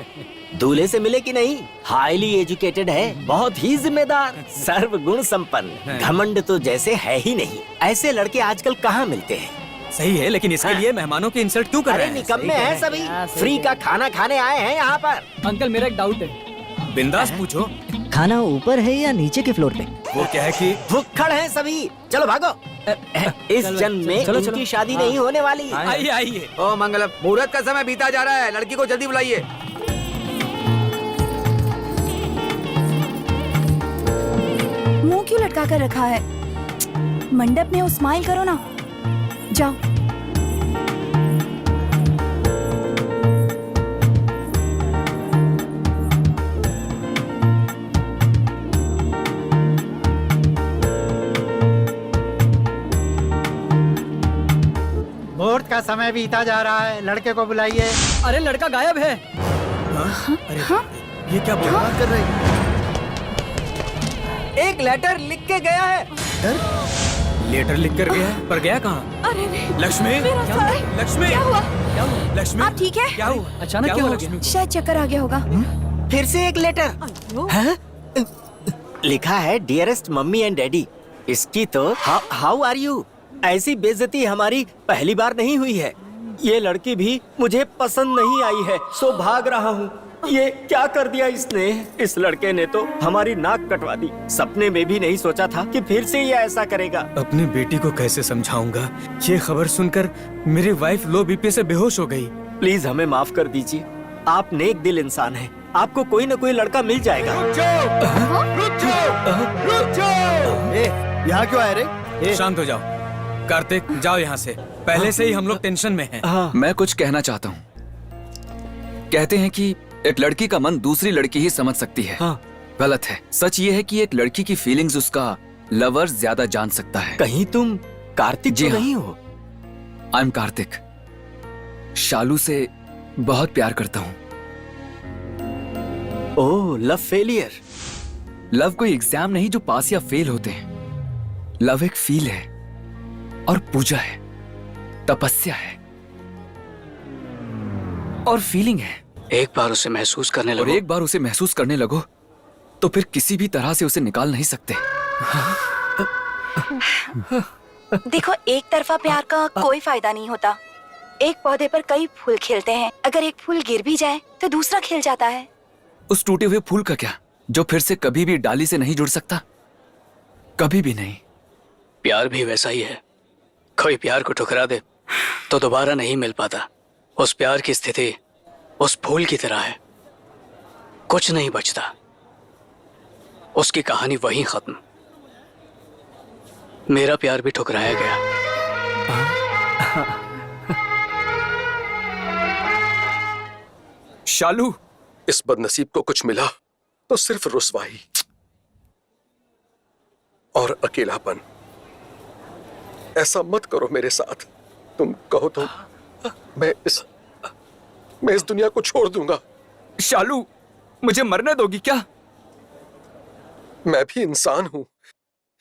S14: दूल्हे से मिले कि नहीं? हाईली एजुकेटेड है, बहुत ही जिम्मेदार, सर्वगुण संपन्न, घमंड तो जैसे है ही नहीं। ऐसे लड़के आजकल कहाँ मिलते हैं?
S11: सही है, लेकिन इसके लिए मेहमानों की इंसल्ट क्यों कर रहे हैं?
S14: निकम्मे हैं सभी, फ्री का खाना खाने आए हैं यहाँ पर।
S7: अंकल मेरा एक डाउट है।
S11: बिंदास पूछो।
S14: खाना ऊपर है या नीचे के फ्लोर पे?
S11: वो क्या है कि
S14: भुक्खड़ हैं सभी, चलो भागो। इस जन्म में इनकी शादी नहीं होने वाली।
S11: आइए आइए।
S15: ओ मंगलम, मुहूर्त का समय बीता जा रहा है, लड़की को जल्दी बुलाइए।
S13: मुंह क्यों लटका कर रखा है? मंडप में स्माइल करो ना। जाओ।
S8: मुहूर्त का समय बीता जा रहा है, लड़के को बुलाइए।
S7: अरे लड़का गायब है।
S11: ये क्या बकवास कर रहे हैं?
S15: एक लेटर लिख के गया है।
S11: लेटर लिख कर गया है, पर गया कहाँ?
S13: अरे नहीं,
S11: लक्ष्मी, लक्ष्मी,
S13: क्या हुआ?
S11: लक्ष्मी,
S13: आप ठीक है?
S11: क्या हुआ?
S7: अचानक क्या हो गया?
S13: शायद चक्कर आ गया होगा।
S14: फिर से एक लेटर। लिखा है डियरेस्ट मम्मी एंड डैडी। इसकी तो हाउ आर यू? ऐसी बेइज्जती हमारी पहली बार नहीं हुई है। ये लड़की भी मुझे पसंद नहीं आई है, सो भाग रहा हूँ। ये क्या कर दिया इसने? इस लड़के ने तो हमारी नाक कटवा दी। सपने में भी नहीं सोचा था कि फिर से ये ऐसा करेगा।
S11: अपनी बेटी को कैसे समझाऊंगा? ये खबर सुनकर मेरी वाइफ लो बीपी से बेहोश हो गई।
S14: प्लीज हमें माफ कर दीजिए, आप नेक दिल इंसान हैं। आपको कोई न कोई लड़का मिल जाएगा।
S1: यहाँ क्यों आए रे?
S11: शांत हो जाओ। कार्तिक, जाओ यहाँ से, पहले से ही हम लोग टेंशन में हैं।
S6: मैं कुछ कहना चाहता हूँ। कहते हैं कि एक लड़की का मन दूसरी लड़की ही समझ सकती है। गलत है। सच ये है कि एक लड़की की फीलिंग्स उसका लवर ज्यादा जान सकता है।
S14: कहीं तुम कार्तिक जी नहीं हो?
S6: I am Kartik. शालू से बहुत प्यार करता हूँ।
S14: ओह, लव फेलियर।
S6: लव कोई एग्जाम नहीं जो पास या फेल होते हैं। लव एक फील है और पूजा है, तपस्या है और फीलिंग है।
S15: एक बार उसे महसूस करने लगो,
S6: और एक बार उसे महसूस करने लगो तो फिर किसी भी तरह से उसे निकाल नहीं सकते।
S13: देखो, एक तरफा प्यार का कोई फायदा नहीं होता। एक पौधे पर कई फूल खिलते हैं, अगर एक फूल गिर भी जाए तो दूसरा खिल जाता है।
S6: उस टूटे हुए फूल का क्या, जो फिर से कभी भी डाली से नहीं जुड़ सकता? कभी भी नहीं।
S15: प्यार भी वैसा ही है। कोई प्यार को ठुकरा दे तो दोबारा नहीं मिल पाता। उस प्यार की स्थिति उस फूल की तरह है, कुछ नहीं बचता। उसकी कहानी वहीं खत्म। मेरा प्यार भी ठुकराया गया,
S6: शालू,
S16: इस बदनसीब को कुछ मिला तो सिर्फ रुसवाई और अकेलापन। ऐसा मत करो मेरे साथ। तुम कहो तो मैं इस दुनिया को छोड़ दूंगा।
S6: शालू, मुझे मरने दोगी क्या?
S16: मैं भी इंसान हूं,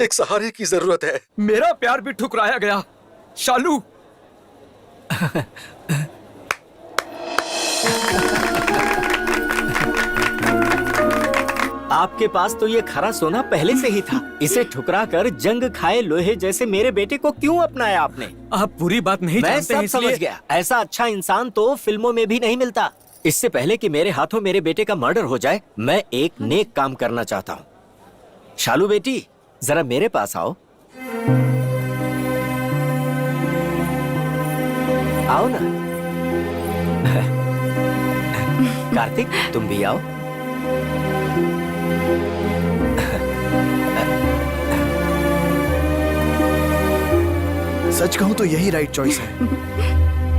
S16: एक सहारे की जरूरत है।
S6: मेरा प्यार भी ठुकराया गया। शालू,
S12: आपके पास तो ये खरा सोना पहले से ही था। इसे ठुकरा कर जंग खाए लोहे जैसे मेरे बेटे को क्यों अपनाया आपने?
S11: आप पूरी बात नहीं
S12: मैं
S11: जानते हैं,
S12: सब समझ
S11: इसलिए
S12: गया। ऐसा अच्छा इंसान तो फिल्मों में भी नहीं मिलता। इससे पहले कि मेरे हाथों मेरे बेटे का मर्डर हो जाए, मैं एक नेक काम करना चाहता हूँ। शालू बेटी, जरा मेरे पास आओ। आओ ना। कार्तिक, तुम भी आओ।
S1: सच कहूं तो यही राइट चॉइस है।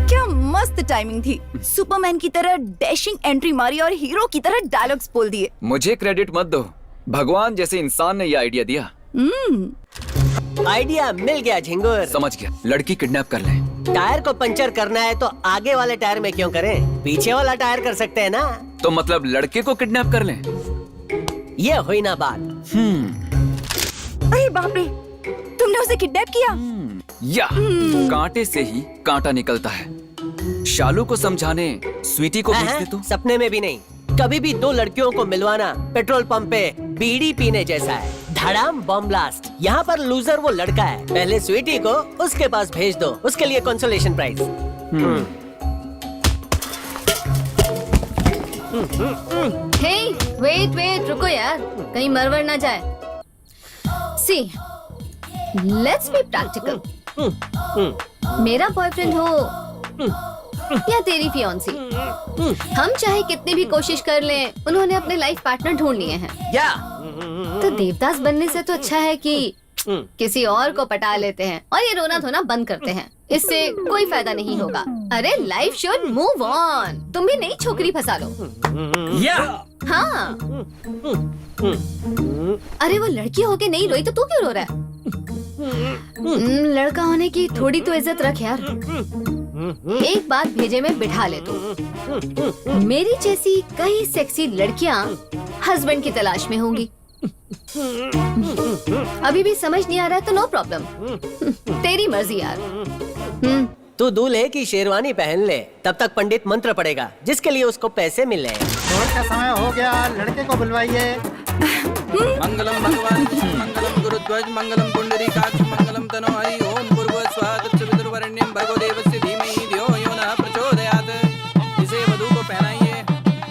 S4: क्या मस्त टाइमिंग थी। सुपरमैन की तरह डैशिंग एंट्री मारी और हीरो की तरह डायलॉग्स बोल दिए।
S6: मुझे क्रेडिट मत दो, भगवान जैसे इंसान ने ये आइडिया दिया।
S2: आइडिया मिल गया झिंगुर।
S6: समझ गया, लड़की किडनैप कर ले।
S2: टायर को पंचर करना है तो आगे वाले टायर में क्यों करें, पीछे वाला टायर कर सकते हैं ना।
S6: तो मतलब लड़के को किडनैप कर लें?
S2: ये हुई ना बात।
S4: अरे बाप रे, तुमने उसे किडनैप किया?
S6: या कांटे से ही कांटा निकलता है। शालू को समझाने स्वीटी को भेज दे तो।
S2: सपने में भी नहीं। कभी भी दो लड़कियों को मिलवाना पेट्रोल पंप पे बीड़ी पीने जैसा है। धड़ाम बम ब्लास्ट। यहाँ पर लूजर वो लड़का है। पहले स्वीटी को उसके पास भेज दो, उसके लिए कंसोलेशन प्राइज।
S10: हे, वेट, रुको यार, कहीं मरवर ना जाए। सी, लेट्स बी प्रैक्टिकल। मेरा बॉयफ्रेंड हो या तेरी फियांसी, हम चाहे कितनी भी कोशिश कर लें, उन्होंने अपने लाइफ पार्टनर ढूंढ लिए हैं।
S2: या
S10: तो देवदास बनने से तो अच्छा है कि किसी और को पटा लेते हैं और ये रोना धोना बंद करते हैं। इससे कोई फायदा नहीं होगा। अरे लाइफ शुड मूव ऑन। तुम भी नई छोकरी फंसा लो।
S12: या
S10: हाँ। अरे वो लड़की होके नहीं रोई तो तू क्यों रो रहा है? लड़का होने की थोड़ी तो इज्जत रख यार। एक बात भेजे में बिठा ले तू। मेरी जैसी कई सेक्सी लड़कियां हस्बैंड की तलाश में होंगी। अभी भी समझ नहीं आ रहा है तो नो प्रॉब्लम, तेरी मर्जी यार।
S2: तू दूल्हे की शेरवानी पहन ले, तब तक पंडित मंत्र पड़ेगा जिसके लिए उसको पैसे मिले।
S8: भोर का समय हो गया, लड़के को बुलवाइए।
S11: मंगलम भगवान मंगलम गुरुध्वज मंगलम पुंडरीकाक्ष मंगलम तनोहरि ओम भूर्भुवः स्वः तत्सवितुर्वरेण्यं भर्गो देवस्य धीमहि धियो यो नः प्रचोदयात्। इसे वधू को पहनाइए।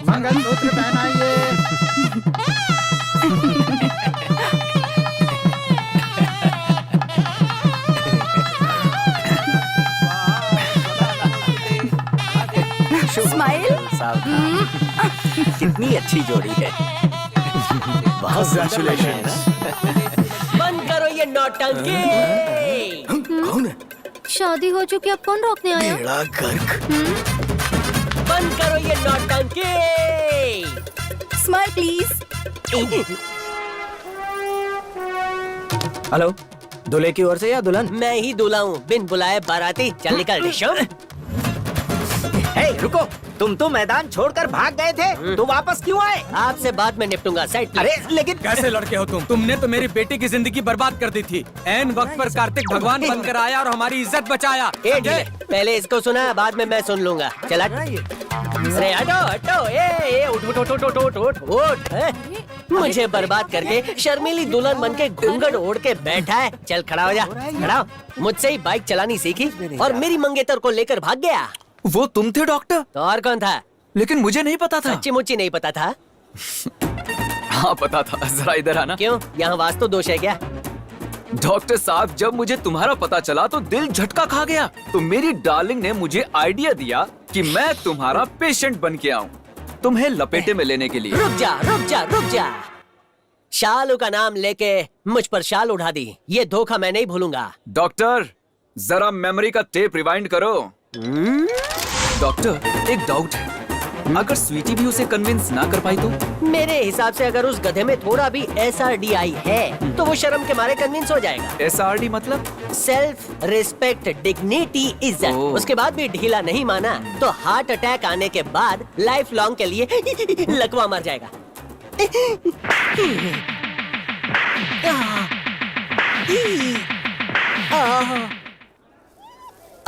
S8: मंगलसूत्र पहनाइए।
S4: स्माइल।
S12: कितनी अच्छी जोड़ी है। बहुत
S1: Congratulations।
S2: बंद करो ये नौटंकी।
S1: कौन है?
S10: शादी हो चुकी, अब कौन रोकने आया?
S1: बेड़ा गर्क।
S2: बंद करो ये नौटंकी।
S4: Smile please.
S12: हेलो, दूल्हे की ओर से या दुल्हन?
S2: मैं ही दूल्हा हूँ, बिन बुलाए बाराती। चल निकल डिशो।
S12: हे, रुको, तुम तो मैदान छोड़कर भाग गए थे, तो वापस क्यों आए?
S2: आपसे बाद में निपटूंगा। साइड।
S12: अरे लेकिन
S11: कैसे लड़के हो तुम? तुमने तो मेरी बेटी की जिंदगी बर्बाद कर दी थी। ऐन वक्त पर कार्तिक भगवान बनकर आया और हमारी इज्जत बचाया।
S2: पहले इसको सुना, बाद में मैं सुन लूंगा। चल अरे हटो हटो, उठ। मुझे बर्बाद करके शर्मीली दुल्हन बन के घूंघट ओढ़ के बैठा है। चल खड़ा हो जा, खड़ा हो। मुझसे ही बाइक चलानी सीखी और मेरी मंगेतर को लेकर भाग गया।
S6: वो तुम थे डॉक्टर?
S2: तो और कौन था?
S6: लेकिन मुझे नहीं पता था।
S2: सच्ची मुच्ची नहीं पता था?
S6: हाँ पता था। जरा इधर आना।
S2: क्यों, यहाँ वास्तु दोष है क्या?
S6: डॉक्टर साहब, जब मुझे तुम्हारा पता चला तो दिल झटका खा गया। तो मेरी डार्लिंग ने मुझे आइडिया दिया कि मैं तुम्हारा पेशेंट बन के आऊं, तुम्हें लपेटे में लेने के लिए।
S2: रुक जा। शालू का नाम लेके मुझ पर शाल उड़ा दी। ये धोखा मैं नहीं भूलूंगा।
S6: डॉक्टर, जरा मेमोरी का टेप रिवाइंड करो। डॉक्टर, एक डाउट है, अगर स्वीटी भी उसे कन्विंस ना कर पाई तो?
S2: मेरे हिसाब से अगर उस गधे में थोड़ा भी SRDI है तो वो शर्म के मारे कन्विंस हो जाएगा।
S6: SRD मतलब?
S2: सेल्फ रिस्पेक्ट, डिग्निटी, इज्जत। उसके बाद भी ढीला नहीं माना तो हार्ट अटैक आने के बाद लाइफ लॉन्ग के लिए लकवा मर जाएगा।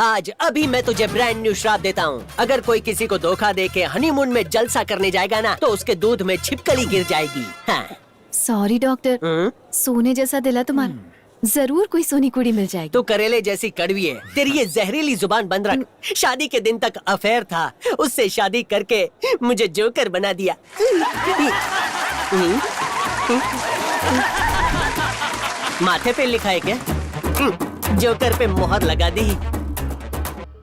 S2: आज अभी मैं तुझे ब्रांड न्यू श्राप देता हूँ। अगर कोई किसी को धोखा दे के हनीमून में जलसा करने जाएगा ना तो उसके दूध में छिपकली गिर जाएगी। हाँ।
S4: सॉरी डॉक्टर, सोने जैसा दिला तुम्हारा, जरूर कोई सोनी कुड़ी मिल जाएगी।
S2: तू करेले जैसी कड़वी है, तेरी ये जहरीली जुबान बंद रख। शादी के दिन तक अफेयर था, उससे शादी करके मुझे जोकर बना दिया। माथे पे लिखा है क्या? जोकर पे मोहर लगा दी।